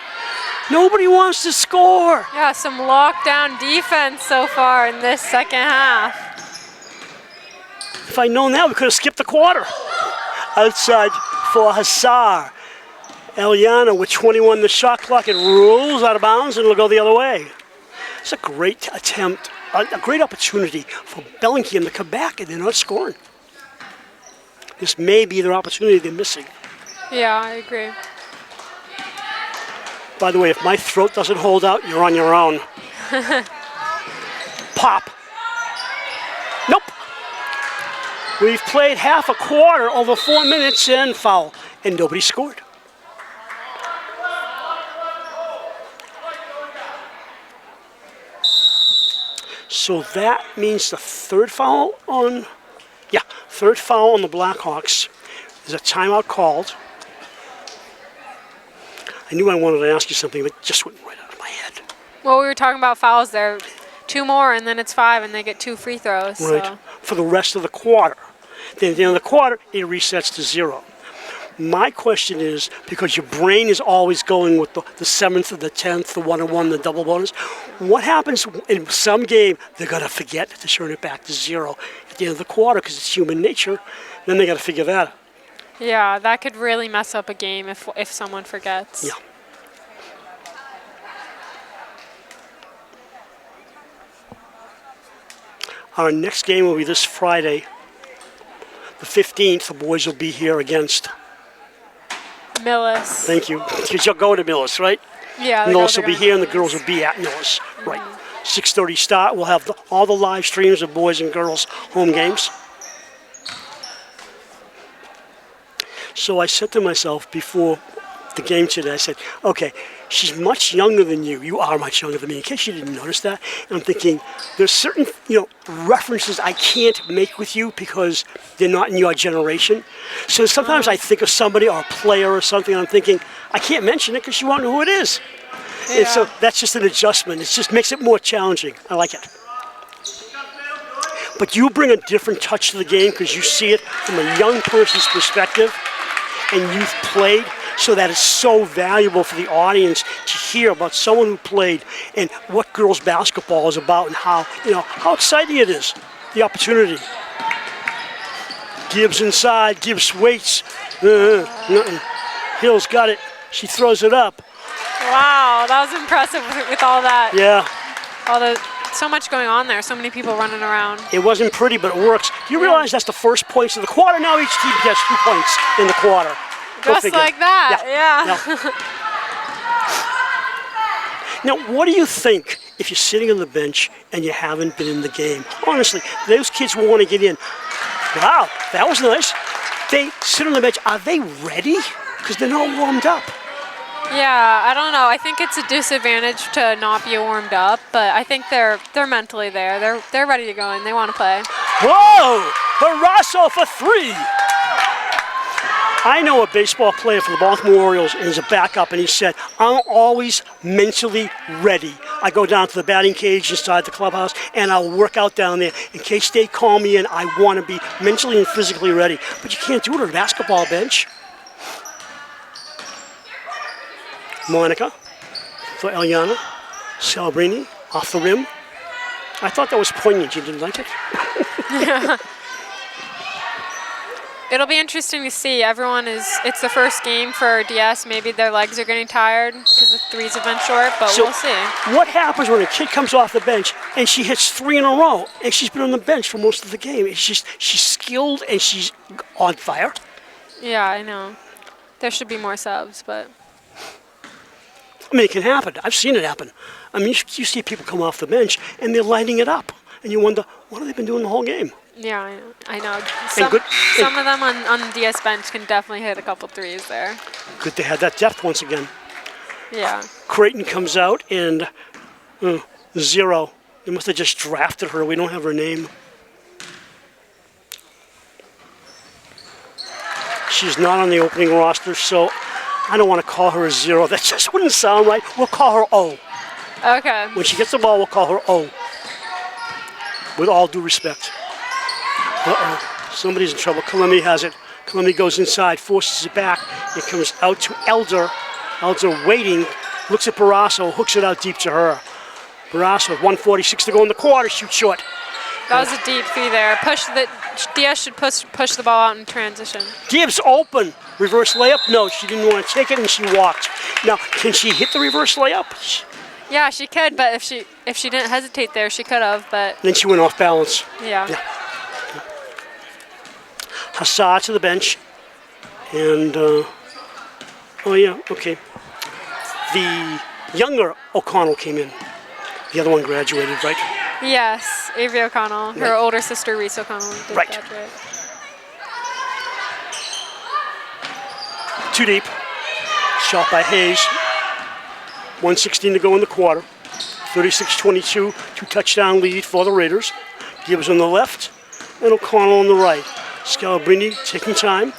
Nobody wants to score. Yeah, some lockdown defense so far in this second half. If I'd known that, we could have skipped the quarter. Outside for Hassar. Eliana with 21 the shot clock. It rolls out of bounds and it'll go the other way. It's a great attempt, a great opportunity for Bellingham to come back, and they're not scoring. This may be their opportunity they're missing. Yeah, I agree. By the way, if my throat doesn't hold out, you're on your own. Pop. Nope. We've played half a quarter, over 4 minutes, and foul, and nobody scored. So that means the third foul on the Blackhawks. There's a timeout called. I knew I wanted to ask you something, but it just went right out of my head. Well, we were talking about fouls there. 2 more, and then it's 5, and they get 2 free throws. Right, So. for the rest of the quarter. Then at the end of the quarter, it resets to 0. My question is, because your brain is always going with the 7th or the 10th, the 1-on-1, the double bonus, what happens in some game they're going to forget to turn it back to 0 at the end of the quarter because it's human nature? Then they got to figure that out. Yeah, that could really mess up a game if someone forgets. Yeah. Our next game will be this Friday, the 15th. The boys will be here against Millis. Thank you. Because you're going to Millis, right? Yeah. Millis will be here and the girls will be at Millis. Right. 6:30 start. We'll have all the live streams of boys and girls home games. So I said to myself before the game today, I said, okay, she's much younger than you. You are much younger than me, in case you didn't notice that. And I'm thinking, there's certain, references I can't make with you because they're not in your generation. So sometimes I think of somebody or a player or something, and I'm thinking, I can't mention it because you won't know who it is. Yeah. And so that's just an adjustment. It just makes it more challenging. I like it. But you bring a different touch to the game because you see it from a young person's perspective, and you've played. So that is so valuable for the audience to hear about someone who played and what girls basketball is about and how exciting it is, the opportunity. Gibbs inside, Gibbs waits. Nothing. Hill's got it. She throws it up. Wow, that was impressive with all that. Yeah. So much going on there, so many people running around. It wasn't pretty, but it works. Do you realize that's the first points of the quarter? Now each team gets 2 points in the quarter. Just like that, yeah. Now, what do you think if you're sitting on the bench and you haven't been in the game? Honestly, those kids want to get in. Wow, that was nice. They sit on the bench. Are they ready? Because they're not warmed up. Yeah, I don't know. I think it's a disadvantage to not be warmed up, but I think they're mentally there. They're ready to go and they want to play. Whoa! Barrasso for 3. I know a baseball player for the Baltimore Orioles, and he's a backup, and he said, I'm always mentally ready. I go down to the batting cage inside the clubhouse, and I'll work out down there. In case they call me in, I want to be mentally and physically ready. But you can't do it on a basketball bench. Monica for Eliana. Celebrini off the rim. I thought that was poignant. You didn't like it? It'll be interesting to see. It's the first game for DS. Maybe their legs are getting tired because the threes have been short, but So we'll see. what happens when a kid comes off the bench and she hits 3 in a row and she's been on the bench for most of the game? It's just she's skilled and she's on fire. Yeah, I know. There should be more subs, but I mean, it can happen. I've seen it happen. I mean, you see people come off the bench and they're lighting it up, and you wonder what have they been doing the whole game? yeah, I know. good- Some of them on the DS bench can definitely hit a couple threes there. Good to have that depth once again. Yeah. Creighton comes out and 0. They must have just drafted her. We don't have her name. She's not on the opening roster, so I don't want to call her a 0. That just wouldn't sound right. We'll call her O. Okay. When she gets the ball, we'll call her O. With all due respect. Uh-oh. Somebody's in trouble. Kalemi has it. Kalemi goes inside, forces it back. It comes out to Elder. Elder waiting, looks at Barrasso, hooks it out deep to her. Barrasso with 1:46 to go in the quarter, shoots short. That was a deep three there. DS should push the ball out in transition. Gibbs open. Reverse layup? No, she didn't want to take it and she walked. Now, can she hit the reverse layup? Yeah, she could, but if she didn't hesitate there, she could have. But Then she went off balance. yeah. Hassad to the bench. And, oh yeah, okay. The younger O'Connell came in. The other one graduated, right? Yes, Avery O'Connell. Her Right. older sister, Reese O'Connell, did Right. graduate. Too deep. Shot by Hayes. 1:16 to go in the quarter. 36-22, 2-touchdown lead for the Raiders. Gibbs on the left and O'Connell on the right. Scalabrini taking time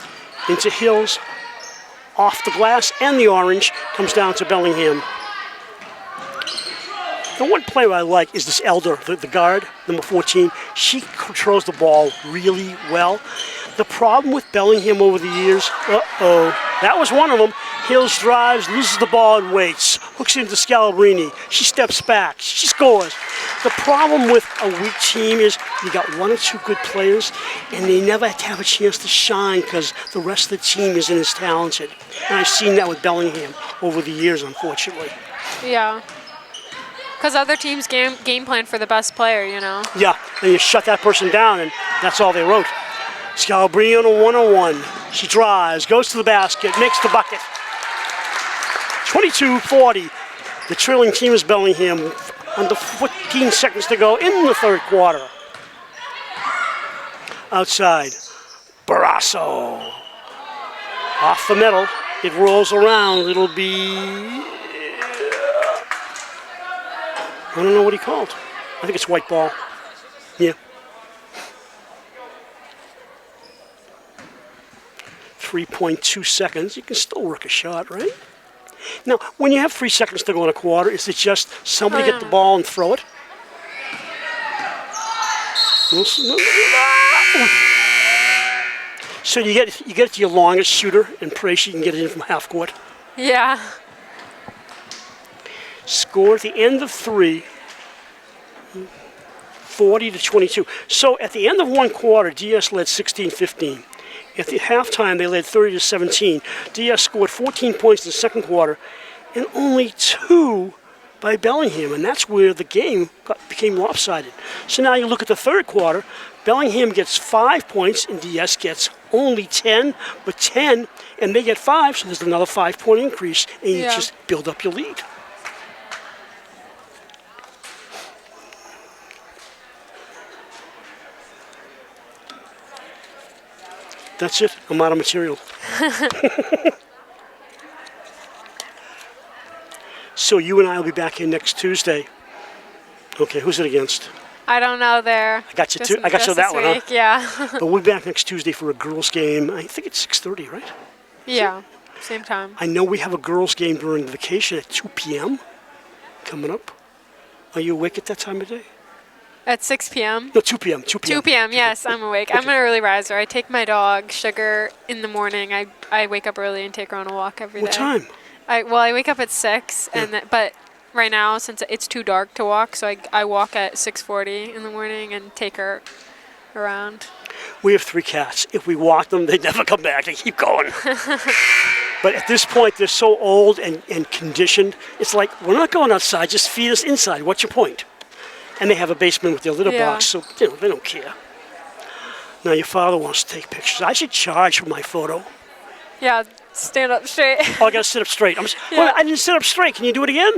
into Hills. Off the glass and the orange comes down to Bellingham. The one player I like is this Elder, the guard, number 14. She controls the ball really well. The problem with Bellingham over the years, that was one of them. Hills drives, loses the ball and waits. Hooks into Scalabrini. She steps back. She scores. The problem with a weak team is you got 1 or 2 good players and they never have a chance to shine because the rest of the team isn't as talented. And I've seen that with Bellingham over the years, unfortunately. Yeah. Because other teams game plan for the best player, you know. Yeah, and you shut that person down, and that's all they wrote. Scalabrini on a 1-on-1. She drives, goes to the basket, makes the bucket. 22-40. The trailing team is Bellingham. Under 14 seconds to go in the third quarter. Outside, Barrasso. Off the middle. It rolls around. It'll be... I don't know what he called. I think it's white ball. Yeah. 3.2 seconds. You can still work a shot, right? Now, when you have 3 seconds to go in a quarter, is it just somebody get the ball and throw it? So you get it to your longest shooter and pray she can get it in from half court. Yeah. Score at the end of 3, 40-22. So at the end of one quarter, DS led 16-15. At the halftime, they led 30-17. DS scored 14 points in the second quarter and only 2 by Bellingham, and that's where the game became lopsided. So now you look at the third quarter, Bellingham gets 5 points and DS gets only 10, but 10, and they get 5, so there's another 5-point increase, and you just build up your lead. That's it. I'm out of material. So you and I will be back here next Tuesday. Okay, who's it against? I don't know there. I got you too. I got you that one, huh? Yeah. But we'll be back next Tuesday for a girls' game. I think it's 6:30, right? Yeah. Same time. I know we have a girls' game during vacation at 2 p.m. coming up. Are you awake at that time of day? At 6 p.m.? No, 2 p.m. 2 p.m. 2 p.m. Yes, I'm awake. I'm an early riser. I take my dog, Sugar, in the morning. I wake up early and take her on a walk every day. What time? I wake up at 6, but right now, since it's too dark to walk, so I walk at 6:40 in the morning and take her around. We have 3 cats. If we walk them, they never come back. They keep going. But at this point, they're so old and conditioned. It's like, we're not going outside. Just feed us inside. What's your point? And they have a basement with their litter box, so they don't care. Now your father wants to take pictures. I should charge for my photo. Yeah, stand up straight. Oh, I gotta sit up straight. Well, I didn't sit up straight. Can you do it again?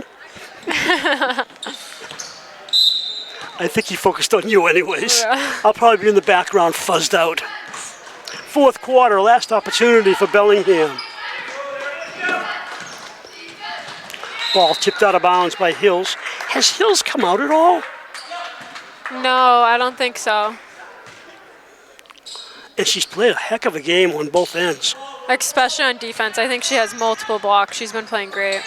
I think he focused on you anyways. Yeah. I'll probably be in the background fuzzed out. 4th quarter, last opportunity for Bellingham. Ball tipped out of bounds by Hills. Has Hills come out at all? No, I don't think so. And she's played a heck of a game on both ends. Especially on defense. I think she has multiple blocks. She's been playing great.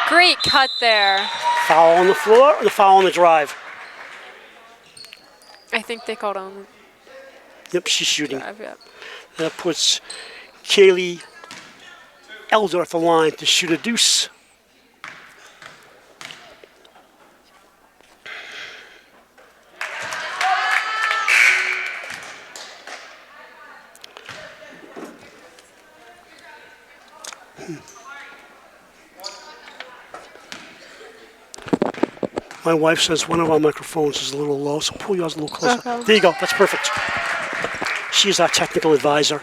Great cut there. Foul on the floor or the foul on the drive? I think they called on Yep, she's shooting. the drive, yeah. That puts Kaylee Elder at the line to shoot a deuce. My wife says one of our microphones is a little low, so pull yours a little closer. Okay. There you go, that's perfect. She's our technical advisor.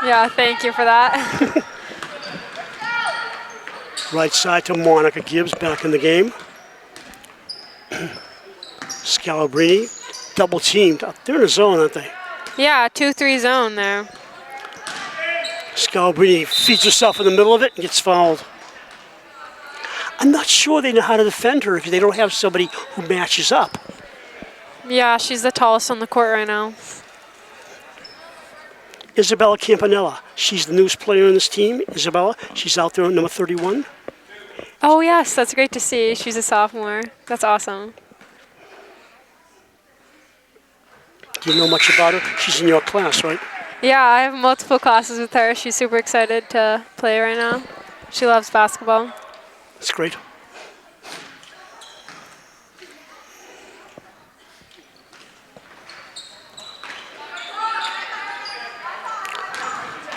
Yeah, thank you for that. Right side to Monica Gibbs back in the game. Scalabrini double teamed. They're in a zone, aren't they? Yeah, 2-3 zone there. Scalabrini feeds herself in the middle of it and gets fouled. I'm not sure they know how to defend her if they don't have somebody who matches up. Yeah, she's the tallest on the court right now. Isabella Campanella, she's the newest player in this team. Isabella, she's out there at number 31. Oh, yes, that's great to see. She's a sophomore. That's awesome. Do you know much about her? She's in your class, right? Yeah, I have multiple classes with her. She's super excited to play right now. She loves basketball. That's great.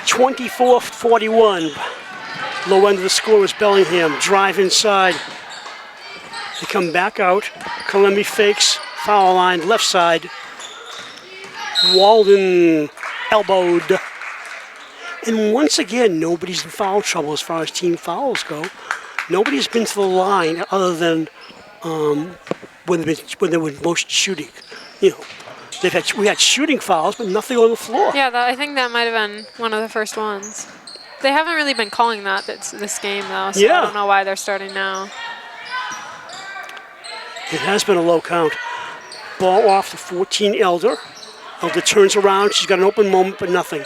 (24-41). Low end of the score was Bellingham. Drive inside. They come back out. Kalembi fakes. Foul line left side. Walden elbowed. And once again, nobody's in foul trouble as far as team fouls go. Nobody's been to the line other than when they were motion shooting. You know, we had shooting fouls, but nothing on the floor. Yeah, I think that might have been one of the first ones. They haven't really been calling this game, though, so Yeah. I don't know why they're starting now. It has been a low count. Ball off to 14 Elder. Elder turns around. She's got an open moment, but nothing.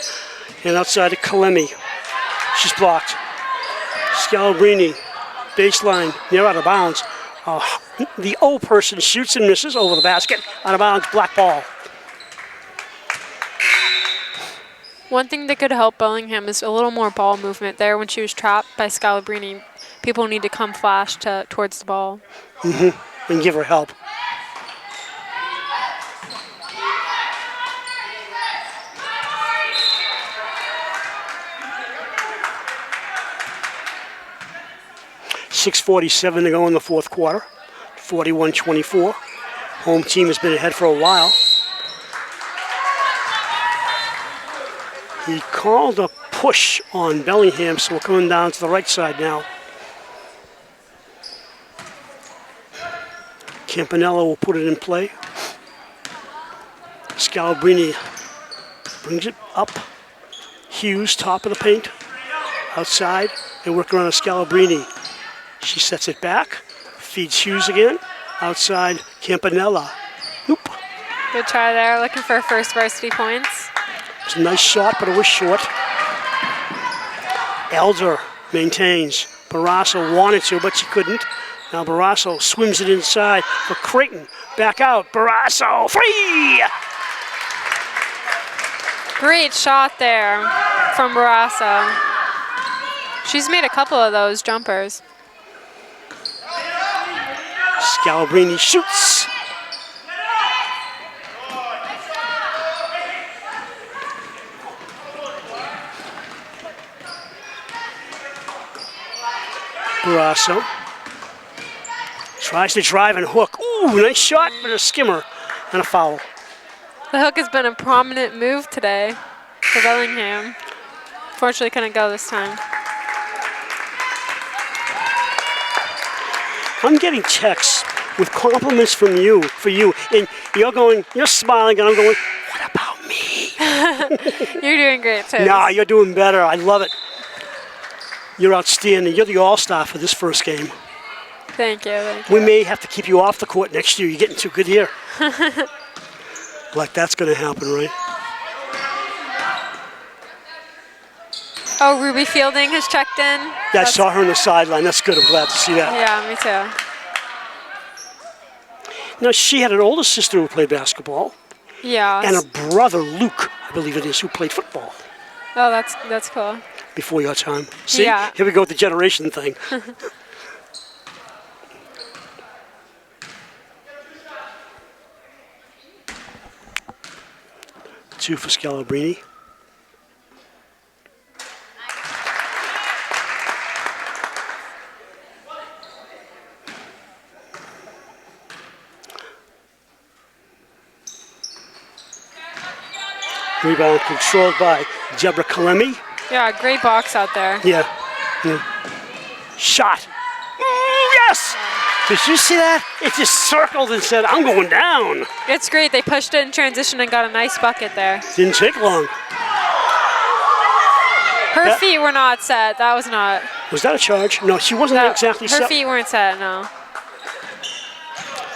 And outside to Kalemi. She's blocked. Scalabrini, baseline, near out of bounds. The O person shoots and misses over the basket. Out of bounds, black ball. One thing that could help Bellingham is a little more ball movement there when she was trapped by Scalabrini. People need to come flash towards the ball. And give her help. .6:47 to go in the fourth quarter. 41-24. Home team has been ahead for a while. He called a push on Bellingham, so we're coming down to the right side now. Campanella will put it in play. Scalabrini brings it up. Hughes, top of the paint. Outside, they work around Scalabrini. She sets it back, feeds Hughes again. Outside, Campanella. Nope. Good try there, looking for first varsity points. It's a nice shot, but it was short. Elder maintains. Barrasso wanted to, but she couldn't. Now Barrasso swims it inside for Creighton. Back out, Barrasso, free! Great shot there from Barrasso. She's made a couple of those jumpers. Scalabrini shoots. Barrasso tries to drive and hook. Ooh, nice shot, but a skimmer and a foul. The hook has been a prominent move today for Bellingham. Fortunately, couldn't go this time. I'm getting texts with compliments from you, and you're smiling, and I'm going, what about me? You're doing great, too. Nah, you're doing better. I love it. You're outstanding. You're the all-star for this first game. Thank you. We may have to keep you off the court next year. You're getting too good here. Like that's going to happen, right? Oh, Ruby Fielding has checked in. Yeah, I saw her on the sideline. That's good. I'm glad to see that. Yeah, me too. Now, she had an older sister who played basketball. Yeah. And a brother, Luke, I believe it is, who played football. Oh, that's cool. Before your time. See? Yeah. Here we go with the generation thing. 2 for Scalabrini. Rebound controlled by Deborah Kalemi. Yeah, great box out there. Yeah. Shot. Yes! Did you see that? It just circled and said, I'm going down. It's great. They pushed it in transition and got a nice bucket there. Didn't take long. Her feet were not set. That was not. Was that a charge? No, she wasn't exactly set. Her feet weren't set, no.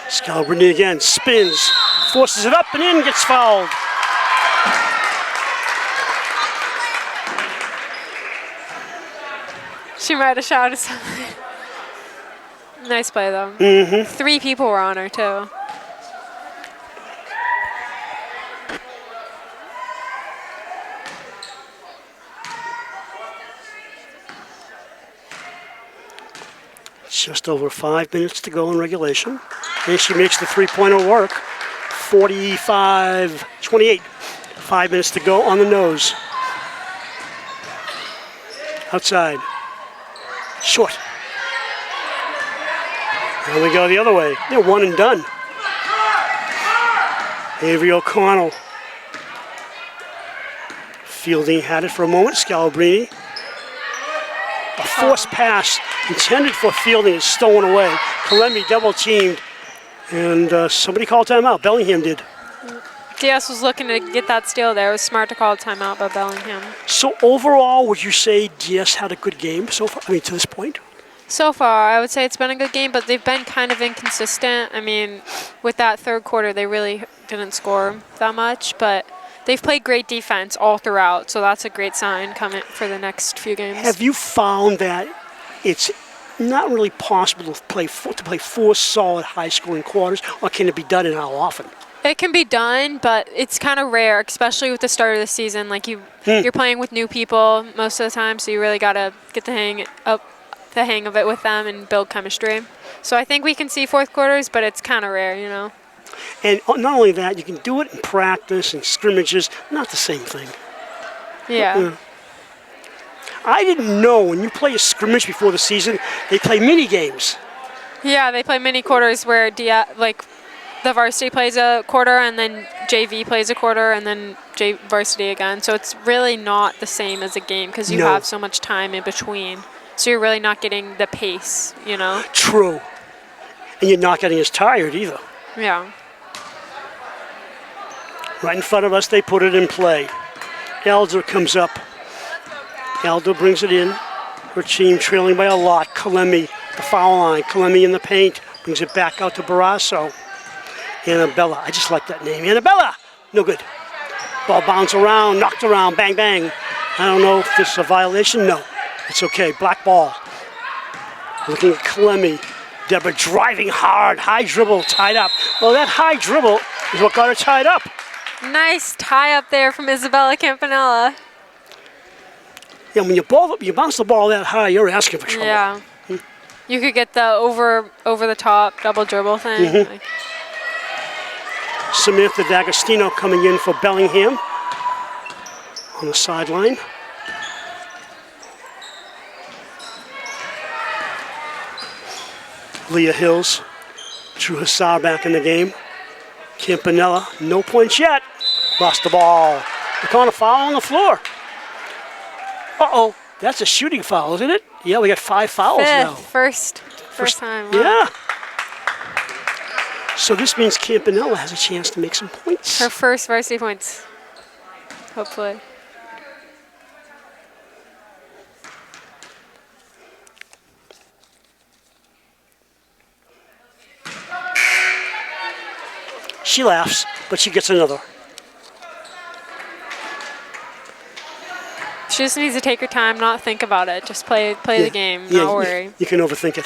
Scalabrini again, spins, forces it up and in, gets fouled. She might have shouted something. Nice play, though. Mm-hmm. 3 people were on her, too. Just over 5 minutes to go in regulation. And she makes the three-pointer work. 45-28. 5 minutes to go on the nose. Outside. Short. And we go the other way. They're one and done. Avery O'Connell. Fielding had it for a moment. Scalabrini. A forced pass intended for Fielding is stolen away. Kalemi double teamed. And somebody called timeout. Bellingham did. DS was looking to get that steal there. It was smart to call a timeout by Bellingham. So overall, would you say DS had a good game so far? I mean, to this point? So far, I would say it's been a good game, but they've been kind of inconsistent. I mean, with that third quarter, they really didn't score that much, but they've played great defense all throughout, so that's a great sign coming for the next few games. Have you found that it's not really possible to play 4 solid high-scoring quarters, or can it be done and how often? It can be done, but it's kind of rare, especially with the start of the season. Like you're playing with new people most of the time, so you really got to get the hang of it with them and build chemistry. So I think we can see fourth quarters, but it's kind of rare, you know. And not only that, you can do it in practice and scrimmages. Not the same thing. Yeah. I didn't know when you play a scrimmage before the season, they play mini games. Yeah, they play mini quarters where the varsity plays a quarter and then JV plays a quarter and then varsity again. So it's really not the same as a game because you have so much time in between. So you're really not getting the pace, you know? True. And you're not getting as tired either. Yeah. Right in front of us, they put it in play. Elder comes up. Elder brings it in. Her team trailing by a lot. Kalemi, the foul line. Kalemi in the paint. Brings it back out to Barrasso. Annabella. I just like that name. Annabella! No good. Ball bounced around, knocked around, bang, bang. I don't know if this is a violation. No. It's okay. Black ball. Looking at Kalemi. Deborah driving hard. High dribble, tied up. Well, that high dribble is what got her tied up. Nice tie up there from Isabella Campanella. Yeah, when you bounce the ball that high, you're asking for trouble. Yeah. You could get the over the top double dribble thing. Samantha D'Agostino coming in for Bellingham on the sideline. Leah Hills, Drew Hassar back in the game. Campanella, no points yet. Lost the ball. They're calling a foul on the floor. Uh-oh, that's a shooting foul, isn't it? Yeah, we got 5 fouls now. First time. Wow. Yeah. So this means Campanella has a chance to make some points. Her first varsity points. Hopefully. She laughs, but she gets another. She just needs to take her time, not think about it. Just play the game, not worry. You can overthink it.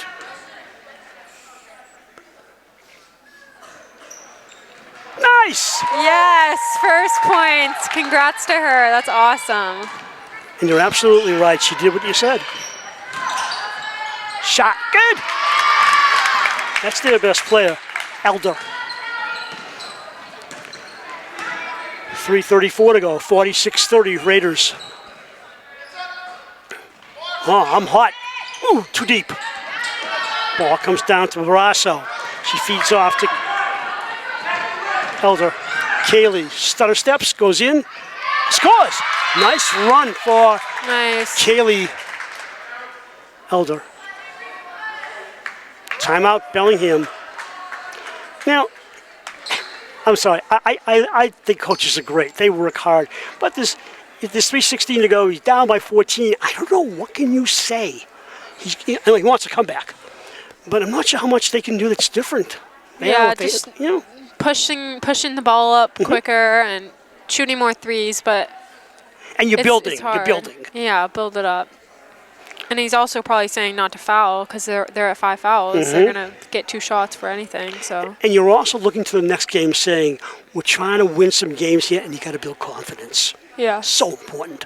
Nice! Yes, first points. Congrats to her. That's awesome. And you're absolutely right. She did what you said. Shot. Good! That's their best player, Elder. 3:34 to go. 46-30 Raiders. Oh, I'm hot. Ooh, too deep. Ball comes down to Barrasso. She feeds off to Elder. Kaylee, stutter steps, goes in, scores. Nice run for Kaylee Elder. Timeout, Bellingham. Now, I'm sorry, I think coaches are great. They work hard. But there's 3:16 to go. He's down by 14. I don't know. What can you say? He wants to come back. But I'm not sure how much they can do that's different. Just pushing the ball up quicker and shooting more threes. But and you're building. You're building. Yeah, build it up. And he's also probably saying not to foul because they're at 5 fouls. They're gonna get 2 shots for anything. So. And you're also looking to the next game, saying we're trying to win some games here, and you got to build confidence. Yeah. So important.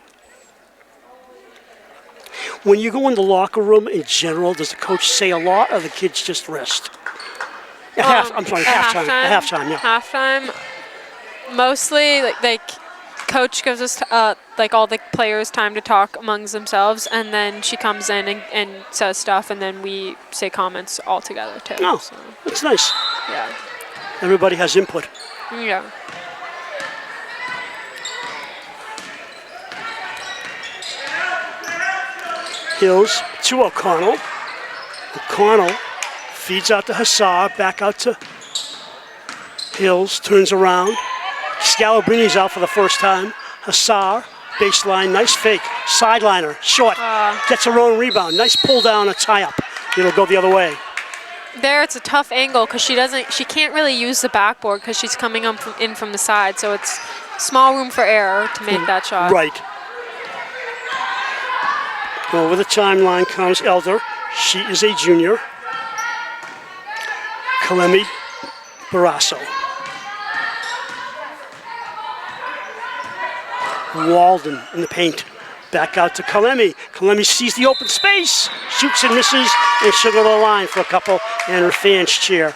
When you go in the locker room in general, does the coach say a lot, or the kids just rest? Halftime. Yeah. Halftime. Mostly, like coach gives us all the players time to talk amongst themselves, and then she comes in and says stuff, and then we say comments all together too. Oh, so. That's nice. Yeah. Everybody has input. Yeah. Hills to O'Connell. O'Connell feeds out to Hassar, back out to Hills, turns around. Scalabrini's out for the first time. Hassar, baseline, nice fake. Sideliner, short, gets her own rebound. Nice pull down, a tie up. It'll go the other way. There, it's a tough angle because she can't really use the backboard because she's coming in from the side, so it's small room for error to make that shot. Right. Over the timeline comes Elder. She is a junior. Kalemi Barrasso. Walden in the paint. Back out to Kalemi. Kalemi sees the open space, shoots and misses, and she'll go to the line for a couple and her fan's chair.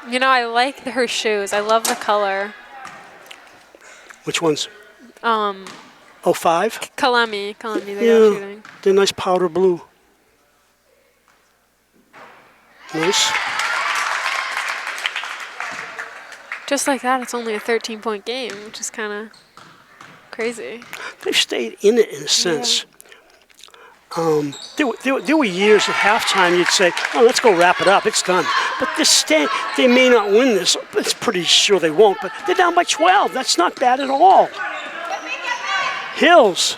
You know, I like her shoes. I love the color. Which ones? 05? Kalemi, they go shooting. They're nice powder blue. Nice. Just like that, it's only a 13-point game, which is kind of crazy. They've stayed in it in a sense. Yeah. There were years at halftime you'd say, oh, let's go wrap it up, it's done. But they may not win this, but it's pretty sure they won't, but they're down by 12. That's not bad at all. Hills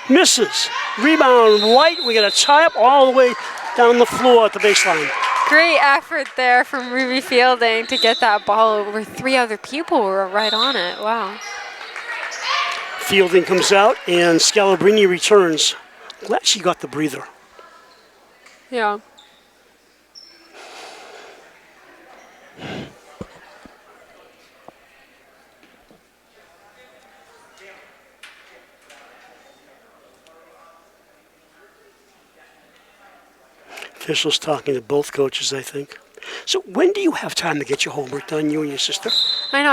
misses. Rebound, White. We got a tie up all the way down the floor at the baseline. Great effort there from Ruby Fielding to get that ball over. 3 other people were right on it. Wow. Fielding comes out and Scalabrini returns. Glad she got the breather. Yeah. Officials talking to both coaches, I think. So when do you have time to get your homework done, you and your sister? I know,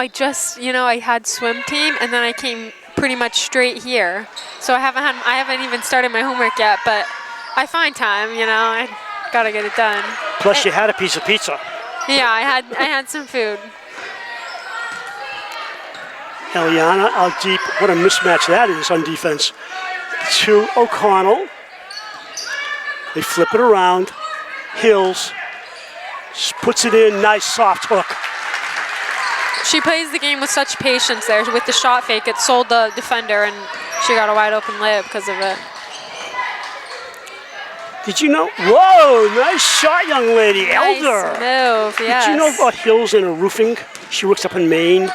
I had swim team, and then I came pretty much straight here. So I haven't even started my homework yet, but I find time, I gotta get it done. Plus, you had a piece of pizza. Yeah, I had some food. Eliana out deep. What a mismatch that is on defense. To O'Connell. They flip it around. Hills puts it in. Nice soft hook. She plays the game with such patience there. With the shot fake, it sold the defender, and she got a wide open layup because of it. Did you know? Whoa, nice shot, young lady. Nice Elder. move, yes. Did you know about Hills and her roofing? She works up in Maine.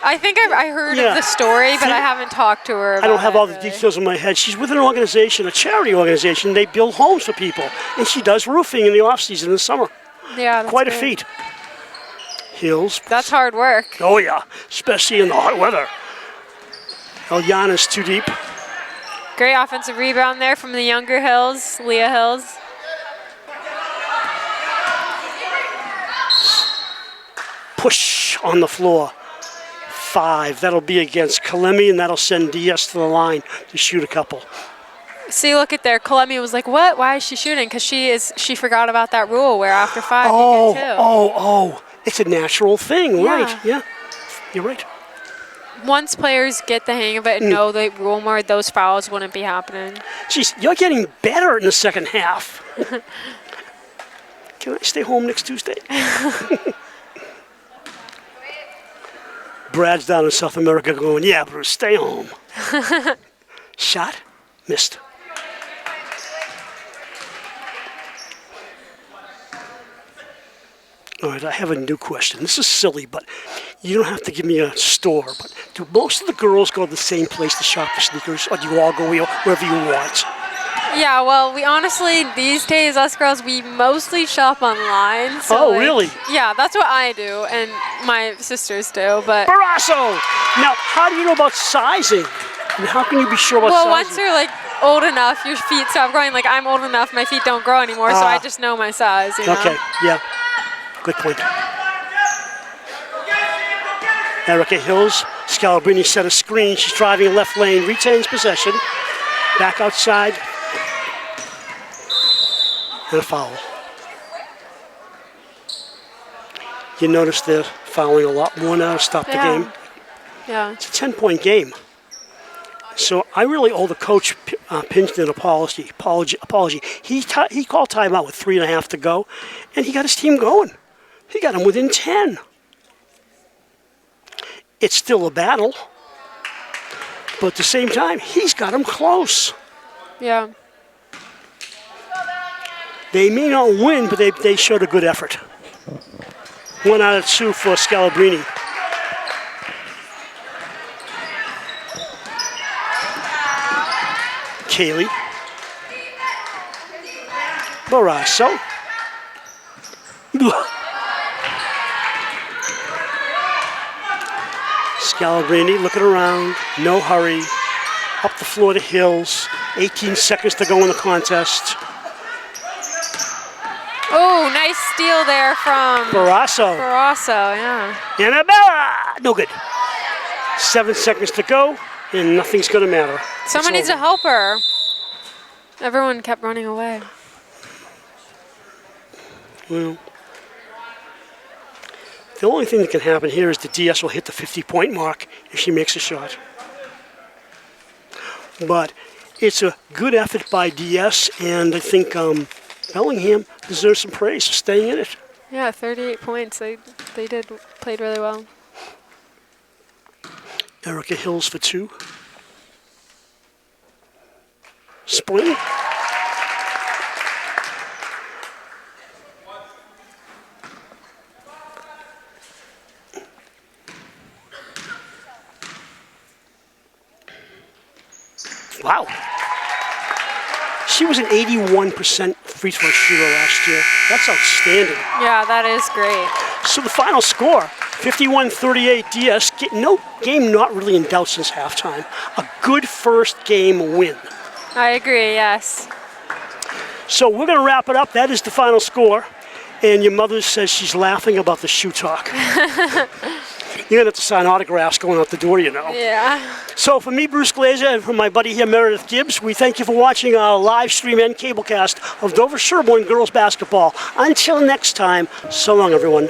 I think I heard of the story, but I haven't talked to her about I don't have all the really. details in my head. She's with an organization, a charity organization. They build homes for people, and she does roofing in the off-season in the summer. Yeah, that's Quite a great. feat. Hills. That's hard work. Oh, yeah, especially in the hot weather. Eliana's too deep. Great offensive rebound there from the younger Hills, Leah Hills. Push on the floor. 5. That'll be against Kalemi, and that'll send DS to the line to shoot a couple. See, look at there. Kalemi was like, "What? Why is she shooting?" Because she forgot about that rule where after 5 you get 2. Oh. It's a natural thing, Yeah. right? Yeah, you're right. Once players get the hang of it and know the rule more, those fouls wouldn't be happening. Jeez, you're getting better in the second half. Can I stay home next Tuesday? Brad's down in South America going, yeah, Bruce, stay home. Shot, missed. All right, I have a new question. This is silly, but you don't have to give me a store. But do most of the girls go to the same place to shop for sneakers, or do you all go wherever you want? Yeah, well, we honestly, these days, us girls, we mostly shop online. So Really? Yeah, that's what I do, and my sisters do, but... Barrasso! Now, how do you know about sizing? And how can you be sure about Well, sizing? once you're, old enough, your feet stop growing. I'm old enough, my feet don't grow anymore, so I just know my size, Okay, yeah. Good point. Erica Hills, Scalabrini set a screen. She's driving left lane, retains possession. Back outside. And a foul. You notice they're fouling a lot more now to stop the game. Yeah. It's a 10-point game. So I really owe the coach Pinston an apology. He called timeout with 3.5 to go, and he got his team going. He got him within 10. It's still a battle, but at the same time, he's got him close. Yeah. They may not win, but they showed a good effort. 1 out of 2 for Scalabrini. Kaylee. Barrasso. Scalabrini looking around, no hurry. Up the floor to Hills. 18 seconds to go in the contest. Oh, nice steal there from Barrasso. yeah. Annabella! No good. 7 seconds to go, and nothing's going to matter. Someone needs to help her. Everyone kept running away. Well, the only thing that can happen here is the DS will hit the 50-point mark if she makes a shot. But it's a good effort by DS, and I think Bellingham deserves some praise for staying in it. Yeah, 38 points. They played really well. Erica Hills for 2. Spring. Wow. She was an 81% free throw shooter last year. That's outstanding. Yeah, that is great. So the final score, 51-38 DS. No game not really in doubt since halftime. A good first game win. I agree, yes. So we're going to wrap it up. That is the final score. And your mother says she's laughing about the shoe talk. You're going to have to sign autographs going out the door, you know. Yeah. So for me, Bruce Glazer, and for my buddy here, Meredith Gibbs, we thank you for watching our live stream and cablecast of Dover-Sherborn girls basketball. Until next time, so long, everyone.